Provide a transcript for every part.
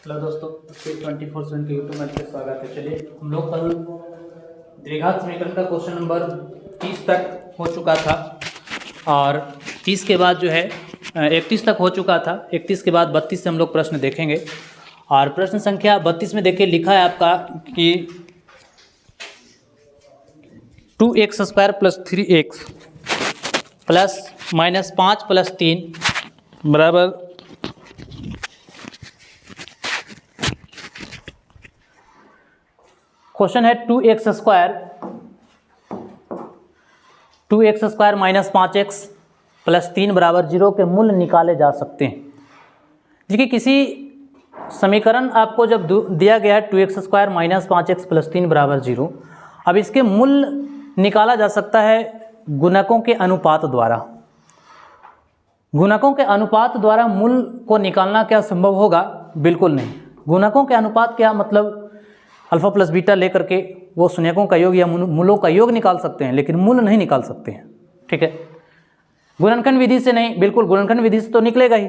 Hello दोस्तों, speed 24/7 के YouTube में स्वागत है। चलिए हम लोग कल द्विघात समीकरण का क्वेश्चन नंबर 30 तक हो चुका था और 30 के बाद जो है 31 तक हो चुका था। 31 के बाद 32 से हम लोग प्रश्न देखेंगे और प्रश्न संख्या 32 में देखिए लिखा है आपका कि 2x² + 3x प्लस -5 + 3 बराबर क्वेश्चन है 2x² - 5x + 3 = 0 के मूल्य निकाले जा सकते हैं। देखिए किसी समीकरण आपको जब दिया गया है 2x² - 5x + 3 = 0, अब इसके मूल्य निकाला जा सकता है गुणकों के अनुपात द्वारा। गुणकों के अनुपात द्वारा मूल्य को निकालना क्या संभव होगा? बिल्कुल नहीं। गुणकों के अनुपात क्या मतलब अल्फा प्लस बीटा लेकर के वो शून्यकों का योग या मूलों का योग निकाल सकते हैं, लेकिन मूल्य नहीं निकाल सकते हैं। ठीक है, गुणनखंड विधि से नहीं, बिल्कुल गुणनखंड विधि से तो निकलेगा ही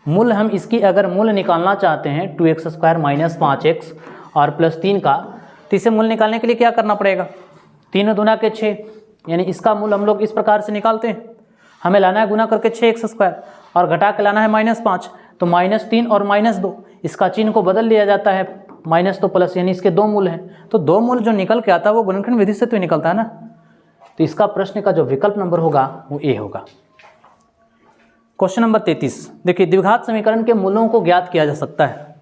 मूल्य। हम इसकी अगर मूल्य निकालना चाहते हैं 2x² - 5x और +3 का, तो इसे मूल्य निकालने के लिए क्या करना पड़ेगा? 3 दूना के 6, यानी इसका मूल्य हम लोग इस प्रकार से निकालते हैं। हमें लाना है गुना करके 6x² और घटा के लाना है -5, तो -3 और -2, इसका चिन्ह को बदल लिया जाता है, माइनस तो प्लस, यानी इसके दो मूल हैं। तो दो मूल जो निकल के आता है वो गुणनखंड विधि से तो निकलता है ना। तो इसका प्रश्न का जो विकल्प नंबर होगा वो ए होगा। क्वेश्चन नंबर 33 देखिए, द्विघात समीकरण के मूलों को ज्ञात किया जा सकता है।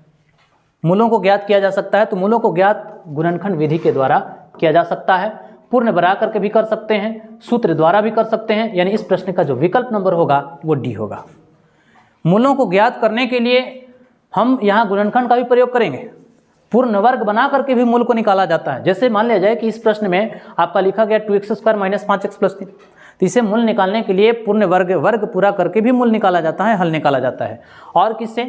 मूलों को ज्ञात किया जा सकता है, तो मूलों को ज्ञात गुणनखंड विधि के द्वारा किया जा सकता है। पूर्ण बरा करके भी कर सकते हैं, सूत्र द्वारा भी कर सकते हैं, यानी इस प्रश्न का जो विकल्प नंबर होगा वो डी होगा। मूलों को ज्ञात करने के लिए हम यहाँ गुणनखंड का भी प्रयोग करेंगे। पूर्ण वर्ग बना करके भी मूल को निकाला जाता है। जैसे मान लिया जाए कि इस प्रश्न में आपका लिखा गया 2x² - 5x + 3, तो इसे मूल निकालने के लिए पूर्ण वर्ग पूरा करके भी मूल निकाला जाता है, हल निकाला जाता है। और किससे?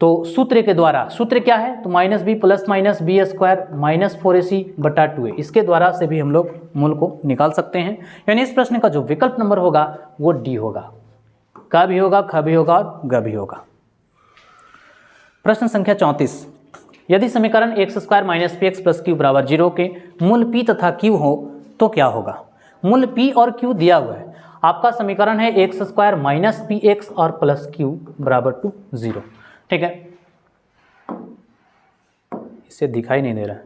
तो सूत्र के द्वारा। सूत्र क्या है? तो -b + -b² - 4ac/2a, इसके द्वारा से भी हम लोग मूल को निकाल सकते हैं। यानी इस प्रश्न का जो विकल्प नंबर होगा वो डी होगा। का भी होगा, ख भी होगा और ग भी होगा। प्रश्न संख्या 34, यदि समीकरण x² - px + q = 0 के मूल p तथा q हो तो क्या होगा? मूल p और q दिया हुआ है। आपका समीकरण है x² - px और +q = 0। ठीक है, इसे दिखाई नहीं दे रहा है।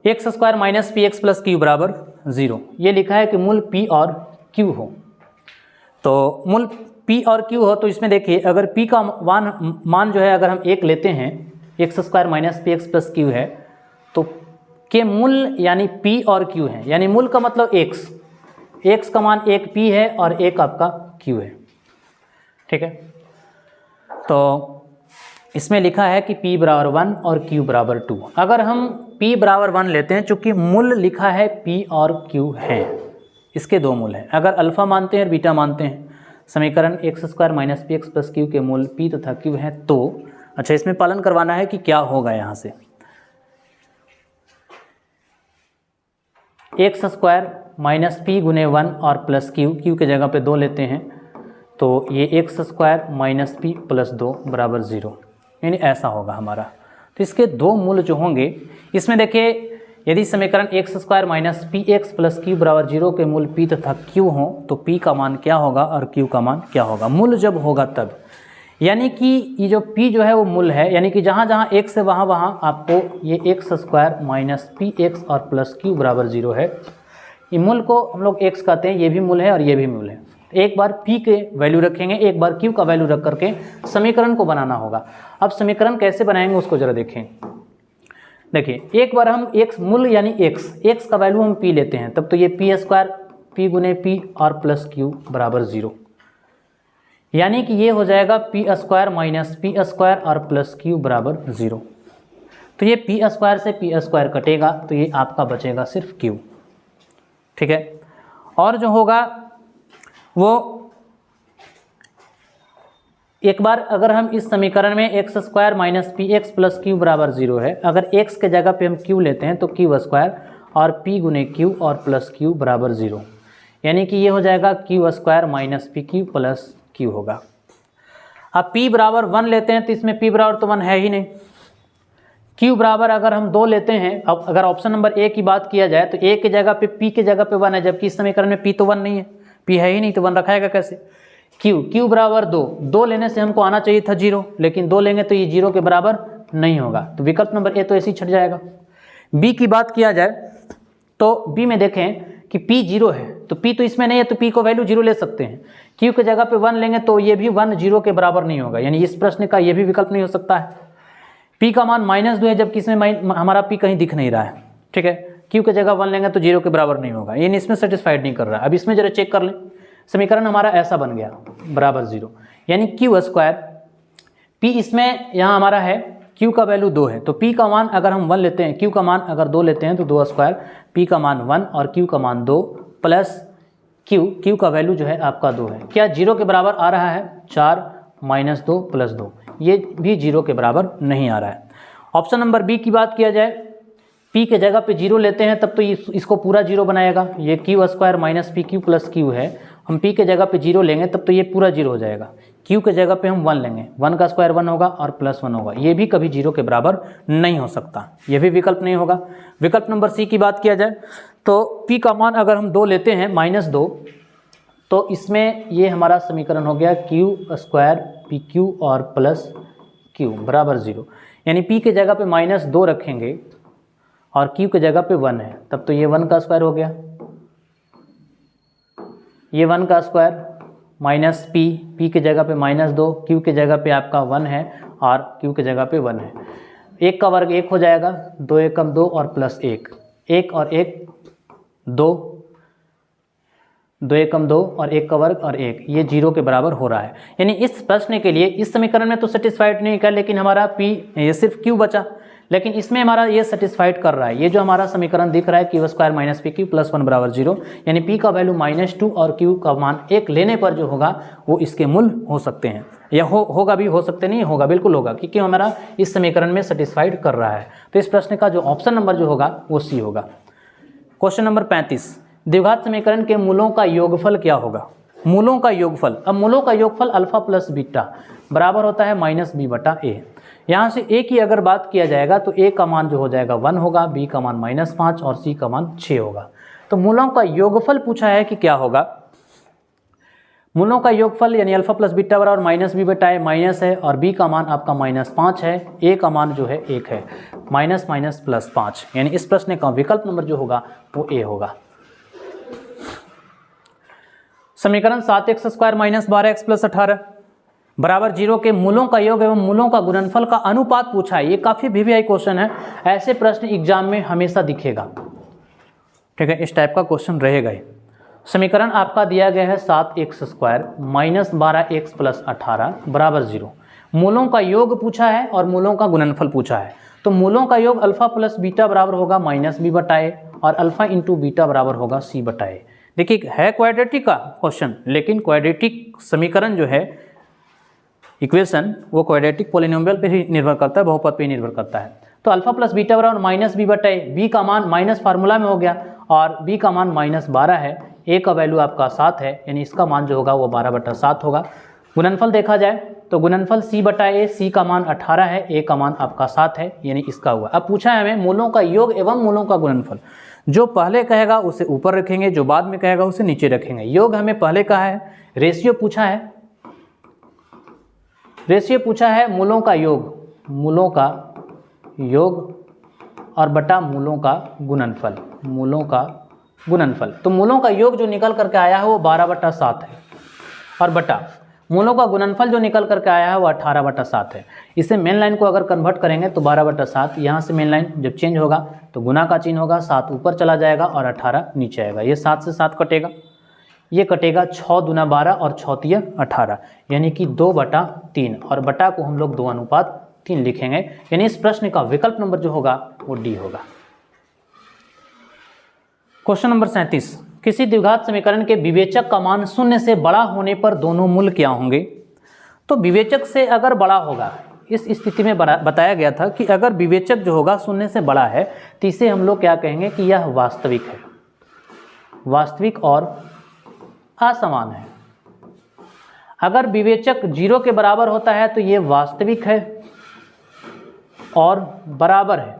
x² - px + q = 0, ये लिखा है कि मूल p और q हो। तो मूल p और q हो तो इसमें देखिए, अगर p का मान जो है अगर हम 1 लेते हैं, x² - px + q है, तो के मूल यानी p और q है, यानी मूल का मतलब x का मान 1 p है और 1 आपका q है। ठीक है, तो इसमें लिखा है कि p = 1 और q = 2। अगर हम p = 1 लेते हैं, चूँकि मूल लिखा है p और q है, इसके दो मूल हैं। अगर अल्फा मानते हैं और बीटा मानते हैं, समीकरण x² - px + q के मूल p तथा q हैं, तो अच्छा इसमें पालन करवाना है कि क्या होगा। यहाँ से x² - p × 1 और +q के जगह पे 2 लेते हैं, तो ये x² - p + 2 = 0, यानी ऐसा होगा हमारा। तो इसके दो मूल जो होंगे, इसमें देखिए यदि समीकरण x² - px + q = 0 के मूल p तथा q हों, तो p का मान क्या होगा और q का मान क्या होगा? मूल जब होगा तब, यानी कि ये जो p जो है वो मूल है, यानी कि जहाँ जहाँ x है वहाँ आपको ये x² - px और +q = 0 है। ये मूल को हम लोग x कहते हैं, ये भी मूल है और ये भी मूल है। एक बार p के वैल्यू रखेंगे, एक बार q का वैल्यू रख करके समीकरण को बनाना होगा। अब समीकरण कैसे बनाएंगे उसको जरा देखें। देखिए, एक बार हम x मूल यानी x का वैल्यू हम p लेते हैं, तब तो ये p² p × p और +q = 0, यानी कि ये हो जाएगा p² - p² और +q = 0। तो ये p² से p² कटेगा, तो ये आपका बचेगा सिर्फ q। ठीक है, और जो होगा वो एक बार अगर हम इस समीकरण में x² - px + q = 0 है, अगर x के जगह पे हम q लेते हैं तो q² और p × q और +q = 0, यानी कि ये हो जाएगा q² - pq + q होगा। अब p बराबर 1 लेते हैं तो इसमें p बराबर तो 1 है ही नहीं। q बराबर अगर हम 2 लेते हैं, अब अगर ऑप्शन नंबर ए की बात किया जाए तो a की जगह पे p की जगह पे 1 है, जबकि इस समीकरण में p तो 1 नहीं है, p है ही नहीं तो 1 रखाएगा कैसे। q बराबर 2 लेने से हमको आना चाहिए था 0, लेकिन 2 लेंगे तो ये 0 के बराबर नहीं होगा, तो विकल्प नंबर ए तो ऐसे ही छट जाएगा। b की बात किया जाए तो b में देखें कि p 0 है, तो p तो इसमें नहीं है, तो p को वैल्यू 0 ले सकते हैं। q के जगह पे 1 लेंगे तो ये भी 1 0 के बराबर नहीं होगा, यानी इस प्रश्न का ये भी विकल्प नहीं हो सकता है। p का मान -2 है, जबकि इसमें हमारा p कहीं दिख नहीं रहा है, ठीक है। q के जगह 1 लेंगे तो 0 के बराबर नहीं होगा, यानी इसमें सेटिस्फाइड नहीं कर रहा है। अब इसमें जरा चेक कर लें, समीकरण हमारा ऐसा बन गया बराबर 0, यानी q स्क्वायर, p इसमें यहाँ हमारा है, q का वैल्यू 2 है, तो p का मान अगर हम 1 लेते हैं, q का मान अगर 2 लेते हैं तो 2 स्क्वायर, p का मान 1 और q का मान 2 प्लस q का वैल्यू जो है आपका 2 है। क्या 0 के बराबर आ रहा है? 4 - 2 + 2, ये भी 0 के बराबर नहीं आ रहा है। ऑप्शन नंबर बी की बात किया जाए, p के जगह पे 0 लेते हैं तब तो इसको पूरा 0 बनाएगा, ये q स्क्वायर - pq + q है। हम p के जगह पे 0 लेंगे तब तो ये पूरा 0 हो जाएगा। q के जगह पे हम 1 लेंगे, 1 का स्क्वायर 1 होगा और +1 होगा, ये भी कभी 0 के बराबर नहीं हो सकता, ये भी विकल्प नहीं होगा। विकल्प नंबर सी की बात किया जाए तो p का मान अगर हम 2 लेते हैं -2, तो इसमें ये हमारा समीकरण हो गया q स्क्वायर pq और प्लस q बराबर 0, यानी p के जगह पे -2 रखेंगे और q के जगह पे 1 है, तब तो ये 1 का स्क्वायर हो गया, ये 1 का स्क्वायर माइनस p के जगह पे -2, q के जगह पे आपका 1 है और q के जगह पे 1 है, 1 का वर्ग 1 हो जाएगा, 2 एकम 2 और प्लस 1, 1 और 1 2, 2 एकम 2 और 1 का वर्ग और 1, ये 0 के बराबर हो रहा है। यानी इस प्रश्न के लिए इस समीकरण में तो सेटिस्फाइड नहीं कर, लेकिन हमारा p ये सिर्फ q बचा, लेकिन इसमें हमारा ये सेटिस्फाइड कर रहा है। ये जो हमारा समीकरण दिख रहा है q स्क्वायर - pq + 1 बराबर 0, यानी p का वैल्यू -2 और q का मान 1 लेने पर जो होगा वो इसके मूल हो सकते हैं, या होगा भी, हो सकते नहीं, होगा, बिल्कुल होगा, क्योंकि हमारा इस समीकरण में सेटिस्फाइड कर रहा है। तो इस प्रश्न का जो ऑप्शन नंबर जो होगा वो सी होगा। क्वेश्चन नंबर 35, द्विघात समीकरण के मूलों का योगफल क्या होगा? मूलों का योगफल, अब मूलों का योगफल अल्फा प्लस बीटा बराबर होता है -b/a। यहाँ से a की अगर बात किया जाएगा तो a का मान जो हो जाएगा 1 होगा, b का मान -5 और c का मान 6 होगा। तो मूलों का योगफल पूछा है कि क्या होगा। मूलों का योगफल यानी अल्फा प्लस बीटा बराबर -b/a माइनस है और b का मान आपका -5 है, a का मान जो है 1 है, माइनस प्लस 5, यानी इस प्रश्न का विकल्प नंबर जो होगा वो a होगा। समीकरण 7x स्क्वायर - 12x + 18 बराबर 0 के मूलों का योग एवं मूलों का गुणनफल का अनुपात पूछा है। ये काफ़ी वीवीआई क्वेश्चन है, ऐसे प्रश्न एग्जाम में हमेशा दिखेगा, ठीक है, इस टाइप का क्वेश्चन रहेगा ही। समीकरण आपका दिया गया है 7x स्क्वायर - 12x + 18 बराबर 0, मूलों का योग पूछा है और मूलों का गुणनफल पूछा है। तो मूलों का योग अल्फा प्लस बीटा बराबर होगा -b/a और अल्फा इंटू बीटा बराबर होगा c/a। देखिए है क्वाड्रेटिक का क्वेश्चन, लेकिन क्वाड्रेटिक समीकरण जो है इक्वेशन वो क्वाड्रेटिक पॉलिनोमियल पे ही निर्भर करता है, बहुपद पे ही निर्भर करता है। तो अल्फा प्लस बीटा बराबर -b/a, b का मान माइनस फार्मूला में हो गया और b का मान -12 है, a का वैल्यू आपका 7 है, यानी इसका मान जो होगा वो 12/7 होगा। गुणनफल देखा जाए तो गुणनफल c/a, c का मान 18 है, a का मान आपका 7 है, यानी इसका हुआ। अब पूछा है हमें मूलों का योग एवं मूलों का गुणनफल, जो पहले कहेगा उसे ऊपर रखेंगे, जो बाद में कहेगा उसे नीचे रखेंगे। योग हमें पहले कहा है, रेशियो पूछा है, रेशियो पूछा है मूलों का योग, मूलों का योग और बटा मूलों का गुणनफल, मूलों का गुणनफल। तो मूलों का योग जो निकल करके आया है वो 12/7 है और बटा मूलों का गुणनफल जो निकल करके आया है वो 18/7 है। इसे मेन लाइन को अगर कन्वर्ट करेंगे तो 12/7, यहाँ से मेन लाइन जब चेंज होगा तो गुना का चिन्ह होगा, 7 ऊपर चला जाएगा और 18 नीचे आएगा। ये 7 से 7 कटेगा, ये कटेगा 6 दूना 12 और 6 तिया 18, यानी कि 2/3 और बटा को हम लोग 2:3 लिखेंगे, यानी इस प्रश्न का विकल्प नंबर जो होगा वो डी होगा। क्वेश्चन नंबर 37, किसी द्विघात समीकरण के विवेचक का मान 0 से बड़ा होने पर दोनों मूल क्या होंगे? तो विवेचक से अगर बड़ा होगा, इस स्थिति में बताया गया था कि अगर विवेचक जो होगा 0 से बड़ा है तो इसे हम लोग क्या कहेंगे कि यह वास्तविक है, वास्तविक और असमान है। अगर विवेचक 0 के बराबर होता है तो ये वास्तविक है और बराबर है।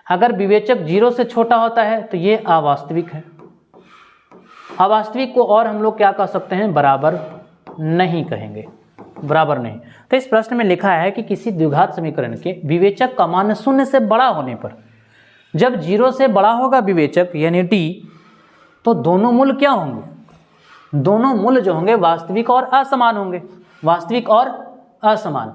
अगर विवेचक 0 से छोटा होता है तो ये अवास्तविक है। अवास्तविक को और हम लोग क्या कह सकते हैं, बराबर नहीं कहेंगे, बराबर नहीं। तो इस प्रश्न में लिखा है कि किसी द्विघात समीकरण के विवेचक का मान 0 से बड़ा होने पर, जब 0 से बड़ा होगा विवेचक यानी d, तो दोनों मूल क्या होंगे, दोनों मूल जो होंगे वास्तविक और असमान होंगे। वास्तविक और असमान,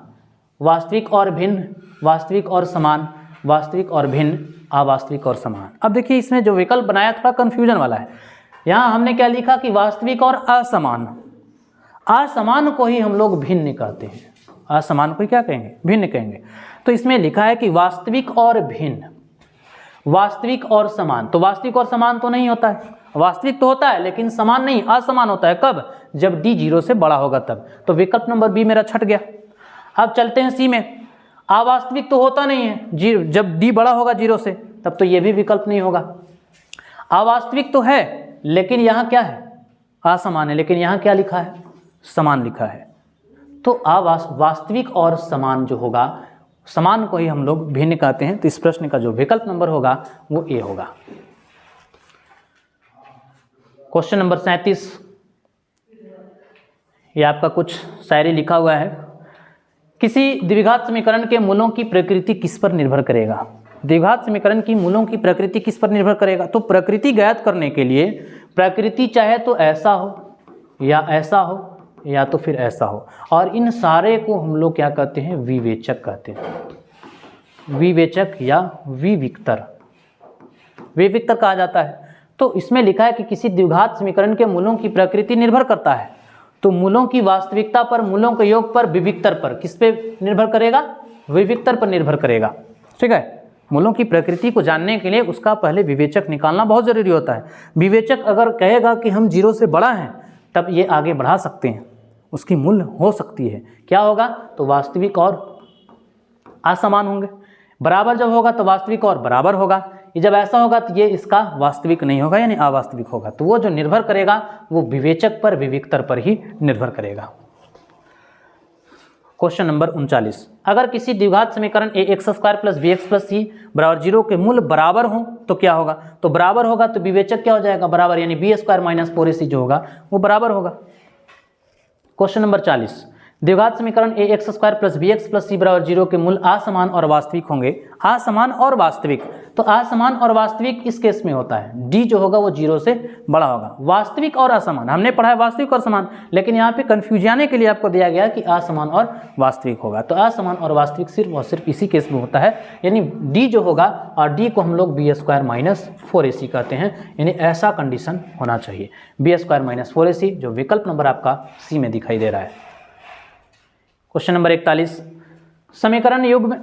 वास्तविक और भिन्न, वास्तविक और समान, वास्तविक और भिन्न, अवास्तविक और समान। अब देखिए इसमें जो विकल्प बनाया थोड़ा कन्फ्यूजन वाला है। यहाँ हमने क्या लिखा कि वास्तविक और असमान, असमान को ही हम लोग भिन्न कहते हैं, असमान को ही क्या कहेंगे, भिन्न कहेंगे। तो इसमें लिखा है कि वास्तविक और भिन्न, वास्तविक और समान। तो वास्तविक और समान तो नहीं होता है, वास्तविक तो होता है लेकिन समान नहीं, असमान होता है। कब, जब d 0 से बड़ा होगा तब। तो विकल्प नंबर बी मेरा छट गया। अब चलते हैं सी में। अवास्तविक तो होता नहीं है, जब d बड़ा होगा 0 से तब तो ये भी विकल्प नहीं होगा। अवास्तविक तो है लेकिन यहाँ क्या है, असमान है, लेकिन यहाँ क्या लिखा है, समान लिखा है। तो वास्तविक और समान जो होगा, समान को ही हम लोग भिन्न कहते हैं। तो इस प्रश्न का जो विकल्प नंबर होगा वो ए होगा। क्वेश्चन नंबर 37, ये आपका कुछ शायरी लिखा हुआ है। किसी द्विघात समीकरण के मूलों की प्रकृति किस पर निर्भर करेगा। द्विघात समीकरण की मूलों की प्रकृति किस पर निर्भर करेगा। तो प्रकृति ज्ञात करने के लिए प्रकृति चाहे तो ऐसा हो या ऐसा हो या तो फिर ऐसा हो, और इन सारे को हम लोग क्या कहते हैं, विवेचक कहते हैं। विवेचक या विविक्तर, विविक्तर कहा जाता है। तो इसमें लिखा है कि किसी द्विघात समीकरण के मूलों की प्रकृति निर्भर करता है, तो मूलों की वास्तविकता पर, मूलों के योग पर, विविक्तर पर, किस पे निर्भर करेगा, विविक्तर पर निर्भर करेगा। ठीक है, मूलों की प्रकृति को जानने के लिए उसका पहले विवेचक निकालना बहुत जरूरी होता है। विवेचक अगर कहेगा कि हम 0 से बड़ा हैं तब ये आगे बढ़ा सकते हैं, उसकी मूल हो सकती है। क्या होगा, तो वास्तविक और असमान होंगे। बराबर जब होगा तो वास्तविक और बराबर होगा। ये जब ऐसा होगा तो ये इसका वास्तविक नहीं होगा यानी अवास्तविक होगा। तो वो जो निर्भर करेगा वो विवेचक पर, विविक्तर पर ही निर्भर करेगा। क्वेश्चन नंबर 39, अगर किसी द्विघात समीकरण ax² + bx + c = 0 के मूल बराबर हों तो क्या होगा। तो बराबर होगा तो विवेचक क्या हो जाएगा, बराबर, यानी b² - 4ac जो होगा वो बराबर होगा। क्वेश्चन नंबर 40, द्विघात समीकरण ax² + bx + c = 0 के मूल असमान और वास्तविक होंगे। असमान और वास्तविक, तो असमान और वास्तविक इस केस में होता है, d जो होगा वो 0 से बड़ा होगा। वास्तविक और असमान हमने पढ़ा है वास्तविक और समान, लेकिन यहाँ पे कंफ्यूज आने के लिए आपको दिया गया कि असमान और वास्तविक होगा। तो असमान और वास्तविक सिर्फ और सिर्फ इसी केस में होता है, यानी d जो होगा, और d को हम लोग b² - 4ac कहते हैं, यानी ऐसा कंडीशन होना चाहिए। b² - 4ac जो विकल्प नंबर आपका सी में दिखाई दे रहा है। क्वेश्चन नंबर 41, समीकरण युग्म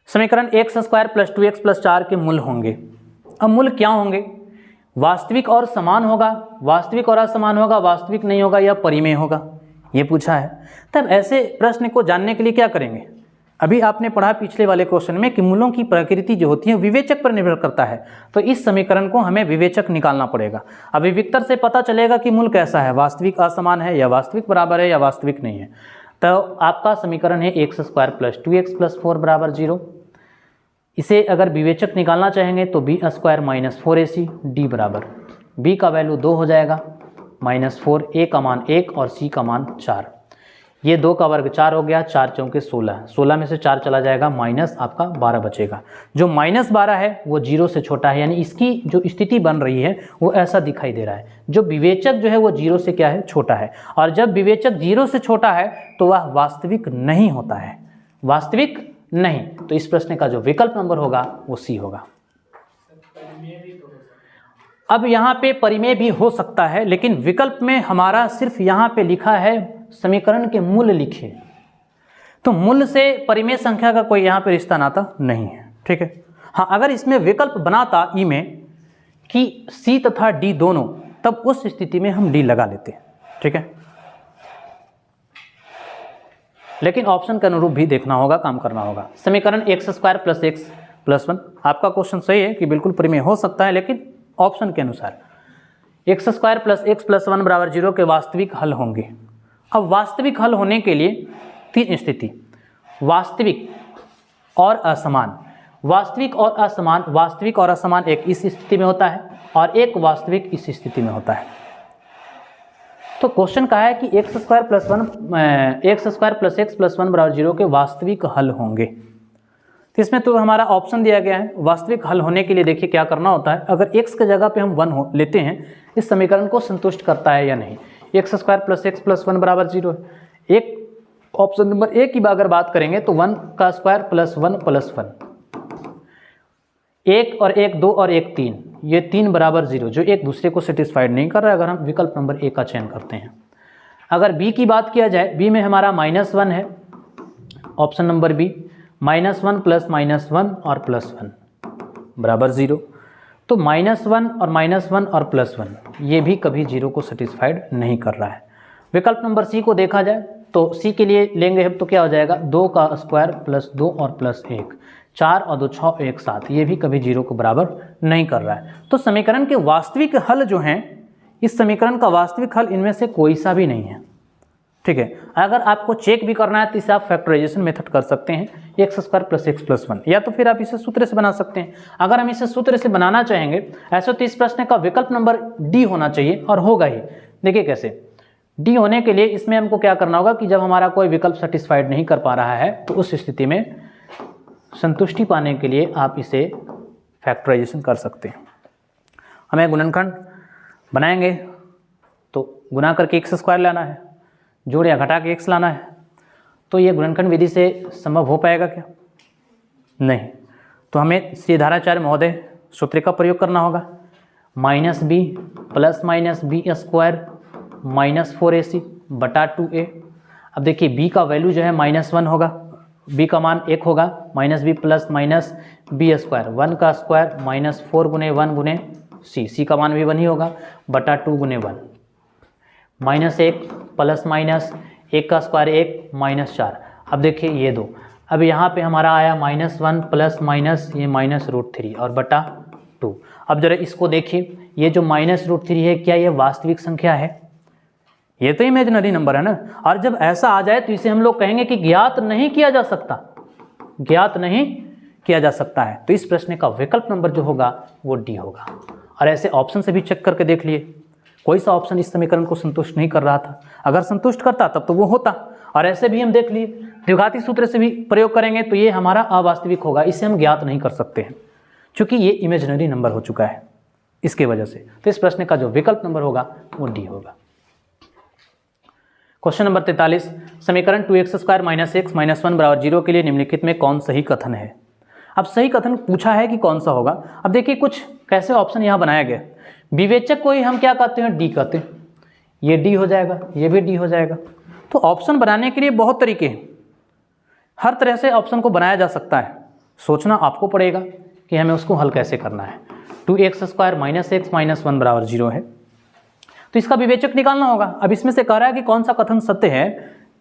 समीकरण x² + 2x + 4 के मूल होंगे। अब मूल क्या होंगे, वास्तविक और समान होगा, वास्तविक और असमान होगा, वास्तविक नहीं होगा या परिमेय होगा, ये पूछा है। तब ऐसे प्रश्न को जानने के लिए क्या करेंगे, अभी आपने पढ़ा पिछले वाले क्वेश्चन में कि मूलों की प्रकृति जो होती है विवेचक पर निर्भर करता है। तो इस समीकरण को हमें विवेचक निकालना पड़ेगा। अब विविक्तर से पता चलेगा कि मूल कैसा है, वास्तविक असमान है या वास्तविक बराबर है या वास्तविक नहीं है। तो आपका समीकरण है x² + 2x + 4 = 0। इसे अगर विवेचक निकालना चाहेंगे तो b² - 4ac, d बराबर, b का वैल्यू 2 हो जाएगा, -4, a का मान 1 और c का मान 4। ये 2 का वर्ग 4 हो गया, 4 चौके 16, 16 में से 4 चला जाएगा, माइनस आपका 12 बचेगा। जो -12 है वो 0 से छोटा है, यानी इसकी जो स्थिति बन रही है वो ऐसा दिखाई दे रहा है। जो विवेचक जो है वो 0 से क्या है, छोटा है, और जब विवेचक 0 से छोटा है तो वह वास्तविक नहीं होता है, वास्तविक नहीं। तो इस प्रश्न का जो विकल्प नंबर होगा वो सी होगा। अब यहाँ पे परिमेय भी हो सकता है, लेकिन विकल्प में हमारा सिर्फ यहाँ पे लिखा है समीकरण के मूल लिखे, तो मूल से परिमेय संख्या का कोई यहाँ पे रिश्ता नाता नहीं है। ठीक है, हाँ, अगर इसमें विकल्प बनाता ई में कि सी तथा डी दोनों, तब उस स्थिति में हम डी लगा लेते हैं। ठीक है, लेकिन ऑप्शन के अनुरूप भी देखना होगा, काम करना होगा। समीकरण x² + x + 1, आपका क्वेश्चन सही है कि बिल्कुल परिमेय हो सकता है, लेकिन ऑप्शन के अनुसार x square plus x plus 1 बराबर 0 के वास्तविक हल होंगे। अब वास्तविक हल होने के लिए 3 स्थिति, वास्तविक और असमान, वास्तविक और असमान, वास्तविक और असमान एक इस स्थिति में होता है और एक वास्तविक इस स्थिति में होता है। तो क्वेश्चन कहा है कि x square plus x plus 1 बराबर 0 के वास्तविक हल होंगे। तो इसमें तो हमारा ऑप्शन दिया गया है। वास्तविक हल होने के लिए देखिए क्या करना होता है, अगर x की जगह पे हम 1 लेते हैं, इस समीकरण को संतुष्ट करता है या नहीं। X square plus x plus 1 बराबर 0 है। एक ऑप्शन नंबर ए की अगर बात करेंगे तो 1 का स्क्वायर प्लस 1 प्लस 1, 1 और 1 2 और 1 3, ये 3 बराबर 0 जो एक दूसरे को सेटिस्फाइड नहीं कर रहा है अगर हम विकल्प नंबर ए का चयन करते हैं। अगर बी की बात किया जाए, बी में हमारा -1 है, ऑप्शन नंबर बी -1 प्लस -1 और प्लस 1 बराबर 0। तो -1 और -1 और प्लस 1 ये भी कभी 0 को सेटिस्फाइड नहीं कर रहा है। विकल्प नंबर सी को देखा जाए तो सी के लिए लेंगे हम तो क्या हो जाएगा, 2 का स्क्वायर प्लस 2 और प्लस 1, 4 और 2 6 1 7, ये भी कभी 0 को बराबर नहीं कर रहा है। तो समीकरण के वास्तविक हल जो हैं, इस समीकरण का वास्तविक हल इनमें से कोई सा भी नहीं है। ठीक है, अगर आपको चेक भी करना है तो इसे आप फैक्टराइजेशन मेथड कर सकते हैं, x square plus x plus 1, या तो फिर आप इसे सूत्र से बना सकते हैं। अगर हम इसे सूत्र से बनाना चाहेंगे ऐसे तो इस प्रश्न का विकल्प नंबर डी होना चाहिए और होगा ही। देखिए कैसे, डी होने के लिए इसमें हमको क्या करना होगा कि जब हमारा कोई विकल्प सेटिस्फाइड नहीं कर पा रहा है तो उस स्थिति में संतुष्टि पाने के लिए आप इसे फैक्टराइजेशन कर सकते हैं। हमें गुणनखंड बनाएंगे तो गुना करके एक्स स्क्वायर लाना है, जोड़ या घटा के एक्स लाना है। तो ये गुणनखंड विधि से संभव हो पाएगा क्या? नहीं। तो हमें श्री धाराचार्य महोदय सूत्र का प्रयोग करना होगा, -b plus -b square -4ac बटा 2a। अब देखिए b का वैल्यू जो है -1 होगा, b का मान 1 होगा, -b प्लस -b स्क्वायर, 1 का स्क्वायर -4 गुने 1 गुने c का मान भी 1 ही होगा, बटा 2 गुने 1, -1 प्लस माइनस 1 का स्क्वायर 1 -4। अब देखिए ये 2, अब यहाँ पे हमारा आया -1 प्लस माइनस ये -√3 और बटा 2। अब जरा इसको देखिए, ये जो -√3 है क्या ये वास्तविक संख्या है? ये तो इमेजिनरी नंबर है ना। और जब ऐसा आ जाए तो इसे हम लोग कहेंगे कि ज्ञात नहीं किया जा सकता, ज्ञात नहीं किया जा सकता है। तो इस प्रश्न का विकल्प नंबर जो होगा वो डी होगा। और ऐसे ऑप्शन से भी चेक करके देख लिए, कोई सा ऑप्शन इस समीकरण को संतुष्ट नहीं कर रहा था। अगर संतुष्ट करता तब तो वो होता। और ऐसे भी हम देख लिए, द्विघाती सूत्र से भी प्रयोग करेंगे तो ये हमारा अवास्तविक होगा, इसे हम ज्ञात नहीं कर सकते हैं क्योंकि ये इमेजिनरी नंबर हो चुका है इसके वजह से। तो इस प्रश्न का जो विकल्प नंबर होगा वो डी होगा। क्वेश्चन नंबर 43, समीकरण 2x square minus x minus 1 बराबर 0 के लिए निम्नलिखित में कौन सही कथन है? अब सही कथन पूछा है कि कौन सा होगा। अब देखिए कुछ कैसे ऑप्शन यहाँ बनाया गया। विवेचक को ही हम क्या कहते हैं, डी कहते हैं। ये डी हो जाएगा, ये भी डी हो जाएगा। तो ऑप्शन बनाने के लिए बहुत तरीके हैं, हर तरह से ऑप्शन को बनाया जा सकता है। सोचना आपको पड़ेगा कि हमें उसको हल कैसे करना है। 2x square minus x minus 1 बराबर 0 है तो इसका विवेचक निकालना होगा। अब इसमें से कह रहा है कि कौन सा कथन सत्य है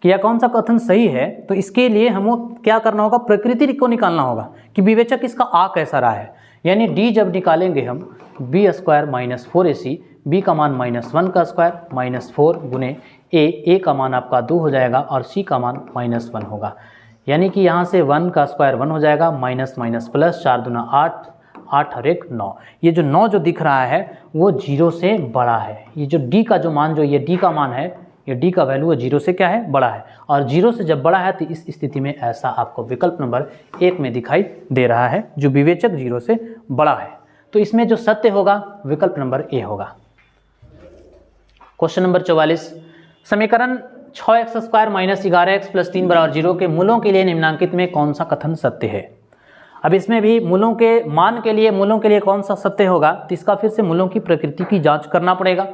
कि या कौन सा कथन सही है, तो इसके लिए हमको क्या करना होगा, प्रकृति को निकालना होगा कि विवेचक इसका आ कैसा रहा है। यानी डी जब निकालेंगे हम B square minus 4ac, B का मान -1 का स्क्वायर -4 गुने ए का मान आपका 2 हो जाएगा और सी का मान -1 होगा। यानी कि यहाँ से 1 का स्क्वायर 1 हो जाएगा, माइनस माइनस प्लस, 4 दूना 8, 8 और 1 9। ये जो 9 जो दिख रहा है वो 0 से बड़ा है। ये जो डी का जो मान, जो ये डी का मान है, ये डी का वैल्यू है 0 से क्या है, बड़ा है। और 0 से जब बड़ा है तो इस स्थिति में ऐसा आपको विकल्प नंबर 1 में दिखाई दे रहा है, जो विवेचक 0 से बड़ा है। तो इसमें जो सत्य होगा विकल्प नंबर ए होगा। क्वेश्चन नंबर 44, समीकरण 6x square minus 11x plus 3 बराबर 0 के मूलों के लिए निम्नांकित में कौन सा कथन सत्य है? अब इसमें भी मूलों के मान के लिए, मूलों के लिए कौन सा सत्य होगा, तो इसका फिर से मूलों की प्रकृति की जांच करना पड़ेगा।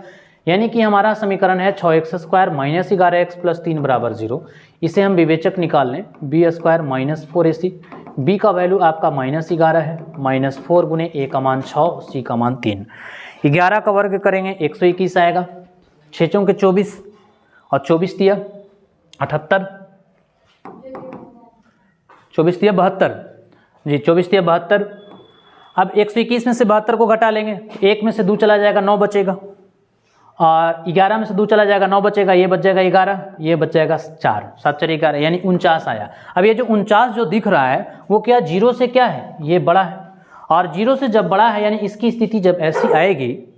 यानी कि हमारा समीकरण है 6x square minus 11x plus 3 बराबर 0। इसे हम विवेचक निकाल लें, B square minus 4ac, B का वैल्यू आपका -11 है, -4 गुने ए का मान 6, सी का मान 3। 11 का वर्ग करेंगे 121 आएगा, 6 चौके 24 और 24 तिया 78, 24 तिया 72 जी, 24 तिया 72 अब 121 में से 72 को घटा लेंगे, 1 में से 2 चला जाएगा 9 बचेगा, और 11 में से 2 चला जाएगा 9 बचेगा, ये बच जाएगा 11, ये बच जाएगा 4, 7 4 11 यानी 49 आया। अब ये जो 49 जो दिख रहा है वो क्या 0 से क्या है, ये बड़ा है, और 0 से जब बड़ा है यानी इसकी स्थिति जब ऐसी आएगी,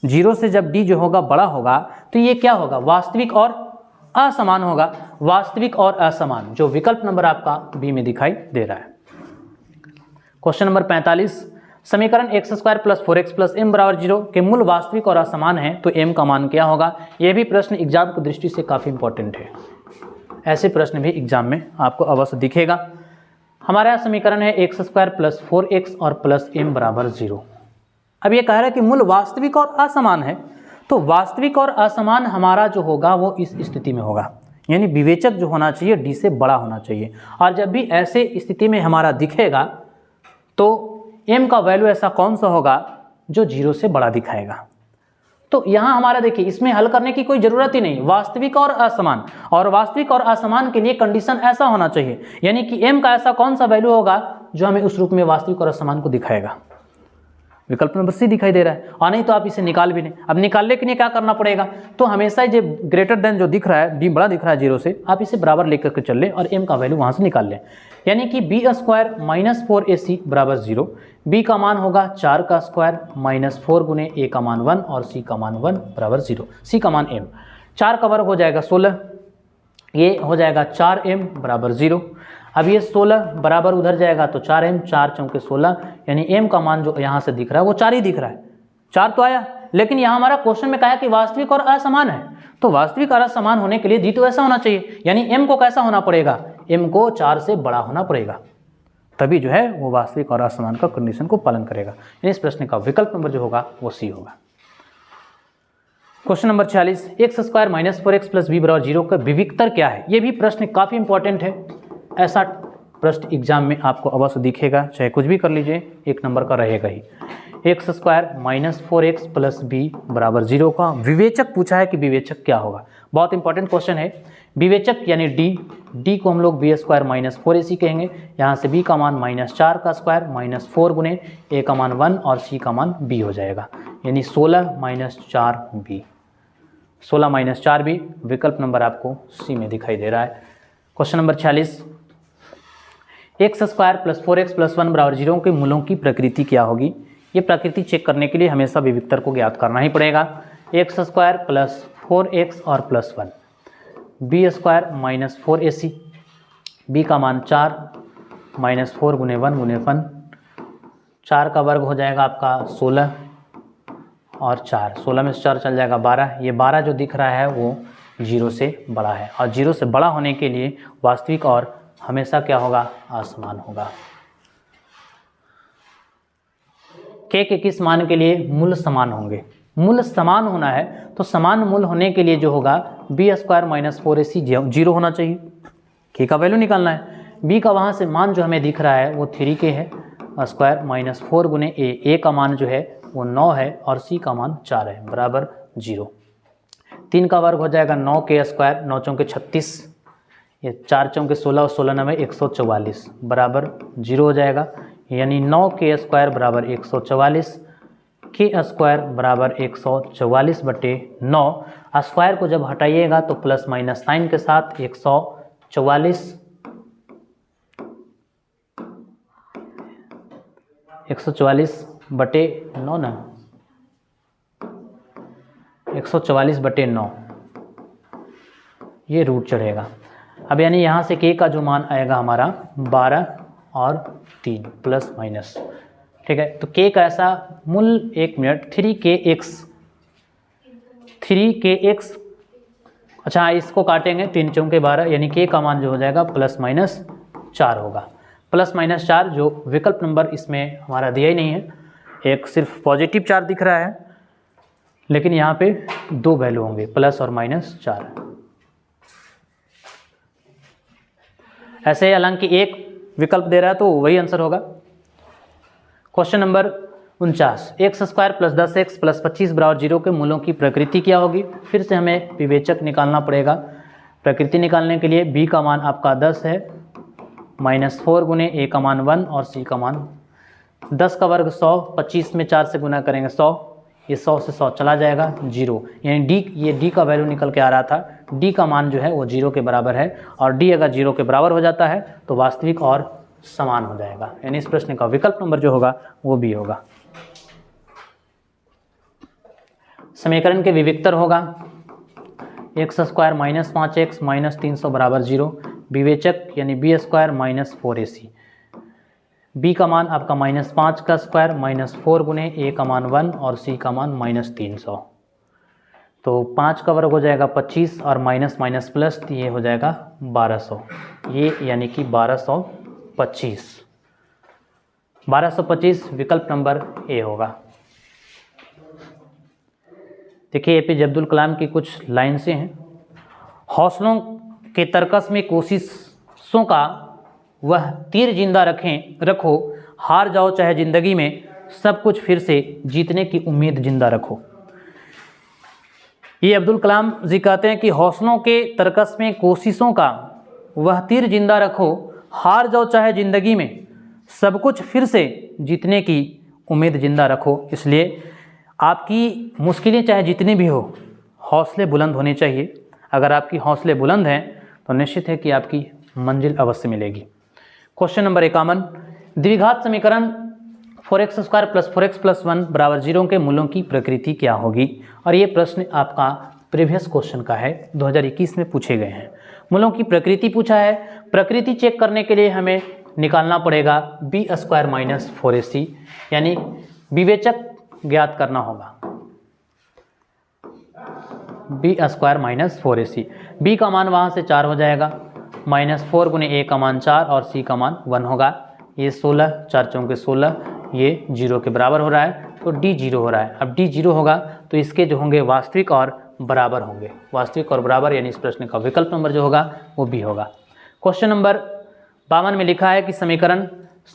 0 से जब d जो होगा बड़ा होगा तो ये क्या होगा, वास्तविक और असमान होगा, वास्तविक और असमान, जो विकल्प नंबर आपका बी में दिखाई दे रहा है। क्वेश्चन नंबर 45, समीकरण x² + 4x + m = 0 के मूल वास्तविक और असमान है तो m का मान क्या होगा। यह भी प्रश्न एग्जाम की दृष्टि से काफ़ी इंपॉर्टेंट है, ऐसे प्रश्न भी एग्जाम में आपको अवश्य दिखेगा। हमारा समीकरण है x² + 4x और प्लस m = 0। अब ये कह रहा है कि मूल वास्तविक और असमान है, तो वास्तविक और असमान हमारा जो होगा वो इस स्थिति में होगा, यानी विवेचक जो होना चाहिए d से बड़ा होना चाहिए, और जब भी ऐसे स्थिति में हमारा दिखेगा तो m का वैल्यू ऐसा कौन सा होगा जो 0 से बड़ा दिखाएगा। तो यहाँ हमारा देखिए इसमें हल करने की कोई ज़रूरत ही नहीं, वास्तविक और असमान, और वास्तविक और असमान के लिए कंडीशन ऐसा होना चाहिए, यानी कि m का ऐसा कौन सा वैल्यू होगा जो हमें उस रूप में वास्तविक और असमान को दिखाएगा। विकल्प नंबर सी दिखाई दे रहा है, और नहीं तो आप इसे निकाल भी नहीं। अब निकालने के लिए क्या करना पड़ेगा, तो हमेशा जो ग्रेटर देन जो दिख रहा है, d बड़ा दिख रहा है 0 से, आप इसे बराबर लेकर के चल लें और m का वैल्यू वहाँ से निकाल लें, यानी कि b² - 4ac = 0, b का मान होगा 4 का स्क्वायर माइनस 4 गुने a का मान 1 और c का मान 1 = 0, c का मान m, 4 का वर्ग हो जाएगा 16, ये हो जाएगा 4m = 0। अब ये 16 बराबर उधर जाएगा तो 4m, 4 चौके 16, यानी m का मान जो यहाँ से दिख रहा है वो 4 ही दिख रहा है, 4 तो आया। लेकिन यहाँ हमारा क्वेश्चन में कहा है कि वास्तविक और असमान है, तो वास्तविक और असमान होने के लिए d तो ऐसा होना चाहिए, यानी m को कैसा होना पड़ेगा, m को 4 से बड़ा होना पड़ेगा, तभी जो है वो वास्तविक और असमान का कंडीशन को पालन करेगा। यानी इस प्रश्न का विकल्प नंबर जो होगा वो सी होगा। Question number 46, x² - 4x + b = 0 का विविक्तर क्या है। ये भी प्रश्न काफ़ी इंपॉर्टेंट है, ऐसा प्रश्न एग्जाम में आपको अवश्य दिखेगा, चाहे कुछ भी कर लीजिए 1 नंबर का रहेगा ही। x² - 4x + b = 0 का विवेचक पूछा है कि विवेचक क्या होगा, बहुत इंपॉर्टेंट क्वेश्चन है। विवेचक यानी d को हम लोग b² - 4ac कहेंगे, यहाँ से b का मान -4 का स्क्वायर माइनस 4 गुने a का मान 1 और c का मान b हो जाएगा, यानी 16 - 4b, 16 - 4b, विकल्प नंबर आपको सी में दिखाई दे रहा है। क्वेश्चन नंबर 46, x² + 4x + 1 = 0 के मूलों की प्रकृति क्या होगी। ये प्रकृति चेक करने के लिए हमेशा विविक्तर को ज्ञात करना ही पड़ेगा। x² + 4x और प्लस 1, b² - 4ac, b का मान 4 -4 गुने 1 गुने 1, 4 का वर्ग हो जाएगा आपका 16 और 4, 16 में से 4 चल जाएगा 12, ये 12 जो दिख रहा है वो 0 से बड़ा है, और 0 से बड़ा होने के लिए वास्तविक और हमेशा क्या होगा, असमान होगा। k के किस मान के लिए मूल समान होंगे, मूल समान होना है तो समान मूल होने के लिए जो होगा b² - 4ac 0 होना चाहिए, k का वैल्यू निकालना है। b का वहाँ से मान जो हमें दिख रहा है वो 3k है, स्क्वायर माइनस 4 गुने a का मान जो है वो 9 है और c का मान 4 है, बराबर 0। 3 का वर्ग हो जाएगा 9k स्क्वायर, 9 चौके 36, ये 4 चौके 16 और 16 9 144, बराबर 0 हो जाएगा, यानी 9k स्क्वायर बराबर 144, k स्क्वायर बराबर 144/9। स्क्वायर को जब हटाइएगा तो प्लस माइनस साइन के साथ 144 144/9 ना, 144/9 ये रूट चढ़ेगा। अब यानी यहाँ से k का जो मान आएगा हमारा 12 और 3 प्लस माइनस, ठीक है। तो k का ऐसा मूल 1 मिनट 3kx, अच्छा इसको काटेंगे 3 चौके 12, यानी k का मान जो हो जाएगा प्लस माइनस 4 होगा, प्लस माइनस 4 जो विकल्प नंबर इसमें हमारा दिया ही नहीं है, एक सिर्फ पॉजिटिव 4 दिख रहा है, लेकिन यहाँ पे 2 वैल्यू होंगे प्लस और माइनस 4। ऐसे हालांकि एक विकल्प दे रहा है तो वही आंसर होगा। क्वेश्चन नंबर 49, x² + 10x + 25 = 0 के मूलों की प्रकृति क्या होगी। फिर से हमें विवेचक निकालना पड़ेगा। प्रकृति निकालने के लिए b का मान आपका 10 है, -4 गुने a का मान 1 और c का मान 10 का वर्ग 100, 25 में 4 से गुना करेंगे 100, ये 100 से 100 चला जाएगा 0, यानी डी, ये डी का वैल्यू निकल के आ रहा था, डी का मान जो है वो 0 के बराबर है, और डी अगर 0 के बराबर हो जाता है तो वास्तविक और समान हो जाएगा, यानी इस प्रश्न का विकल्प नंबर जो होगा वो बी होगा। समीकरण के विविक्तर होगा x square minus 5x minus 300 बराबर 0, विवेचक यानी B square minus 4ac, B का मान आपका -5 का स्क्वायर -4 गुने ए का मान 1 और सी का मान -300, तो 5 का वर्ग हो जाएगा 25 और माइनस माइनस प्लस ये हो जाएगा 1200, ये यानी कि 1225 विकल्प नंबर ए होगा। देखिए एपीजे अब्दुल कलाम की कुछ लाइन से हैं, हौसलों के तरकस में कोशिशों का वह तीर जिंदा रखो, हार जाओ चाहे ज़िंदगी में, सब कुछ फिर से जीतने की उम्मीद जिंदा रखो। ये अब्दुल कलाम जी कहते हैं कि हौसलों के तरकस में कोशिशों का वह तीर जिंदा रखो, हार जाओ चाहे ज़िंदगी में, सब कुछ फिर से जीतने की उम्मीद जिंदा रखो। इसलिए आपकी मुश्किलें चाहे जितनी भी हो, हौसले बुलंद होने चाहिए। अगर आपकी हौसले बुलंद हैं तो निश्चित है कि आपकी मंजिल अवश्य मिलेगी। क्वेश्चन नंबर 51, द्विघात समीकरण 4x square plus 4x plus 1 बराबर 0 के मूलों की प्रकृति क्या होगी? और ये प्रश्न आपका प्रीवियस क्वेश्चन का है, 2021 में पूछे गए हैं। मूलों की प्रकृति पूछा है, प्रकृति चेक करने के लिए हमें निकालना पड़ेगा बी स्क्वायर माइनस 4ac, यानी विवेचक ज्ञात करना होगा, B square minus 4ac, B का मान वहाँ से 4 हो जाएगा, -4 गुने ए का मान 4 और सी का मान 1 होगा, ये 16, 4 चौके 16, ये 0 के बराबर हो रहा है, तो डी 0 हो रहा है। अब डी 0 होगा तो इसके जो होंगे वास्तविक और बराबर होंगे, वास्तविक और बराबर, यानी इस प्रश्न का विकल्प नंबर जो होगा वो बी होगा। क्वेश्चन नंबर 52 में लिखा है कि समीकरण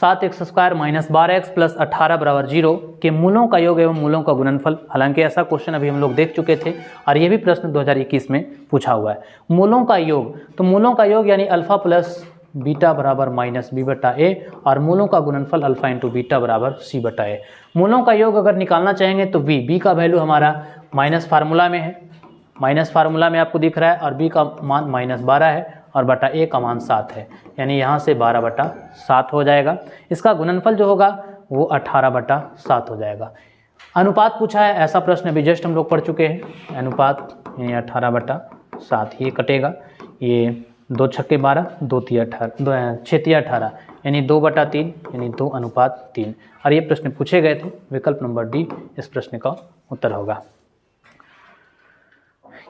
7x square minus 12x plus 18 बराबर 0 के मूलों का योग एवं मूलों का गुणनफल। हालांकि ऐसा क्वेश्चन अभी हम लोग देख चुके थे और ये भी प्रश्न 2021 में पूछा हुआ है। मूलों का योग, तो मूलों का योग यानी अल्फा प्लस बीटा बराबर माइनस बी बटा ए, और मूलों का गुणनफल अल्फा इंटू बीटा बराबर सी बटा ए। मूलों का योग अगर निकालना चाहेंगे तो बी का वैल्यू हमारा माइनस फार्मूला में है, माइनस फार्मूला में आपको दिख रहा है, और बी का मान -12 है और बटा ए का मान 7 है, यानी यहाँ से 12/7 हो जाएगा। इसका गुणनफल जो होगा वो 18/7 हो जाएगा। अनुपात पूछा है, ऐसा प्रश्न अभी जस्ट हम लोग पढ़ चुके हैं। अनुपात यानी 18/7, ये कटेगा, ये 2 छक्के 12, 2 तिया 18, 6 तिया 18, यानी 2/3, यानी 2:3। और ये प्रश्न पूछे गए थे, विकल्प नंबर डी इस प्रश्न का उत्तर होगा।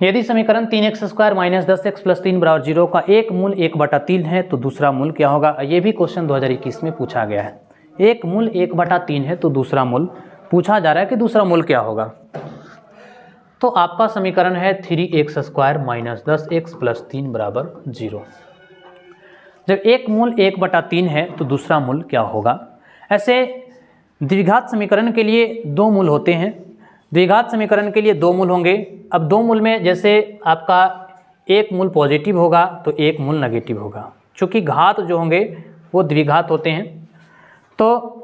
यदि समीकरण 3x square minus 10x plus 3 बराबर 0 का एक मूल 1/3 है तो दूसरा मूल क्या होगा? ये भी क्वेश्चन 2021 में पूछा गया है। एक मूल 1/3 है तो दूसरा मूल पूछा जा रहा है कि दूसरा मूल क्या होगा। तो आपका समीकरण है 3x square minus 10x plus 3 बराबर 0। जब एक मूल 1/3 है तो दूसरा मूल क्या होगा? ऐसे द्विघात समीकरण के लिए 2 मूल होते हैं। द्विघात समीकरण के लिए 2 मूल होंगे। अब 2 मूल में जैसे आपका एक मूल पॉजिटिव होगा तो एक मूल नेगेटिव होगा, चूँकि घात जो होंगे वो द्विघात होते हैं। तो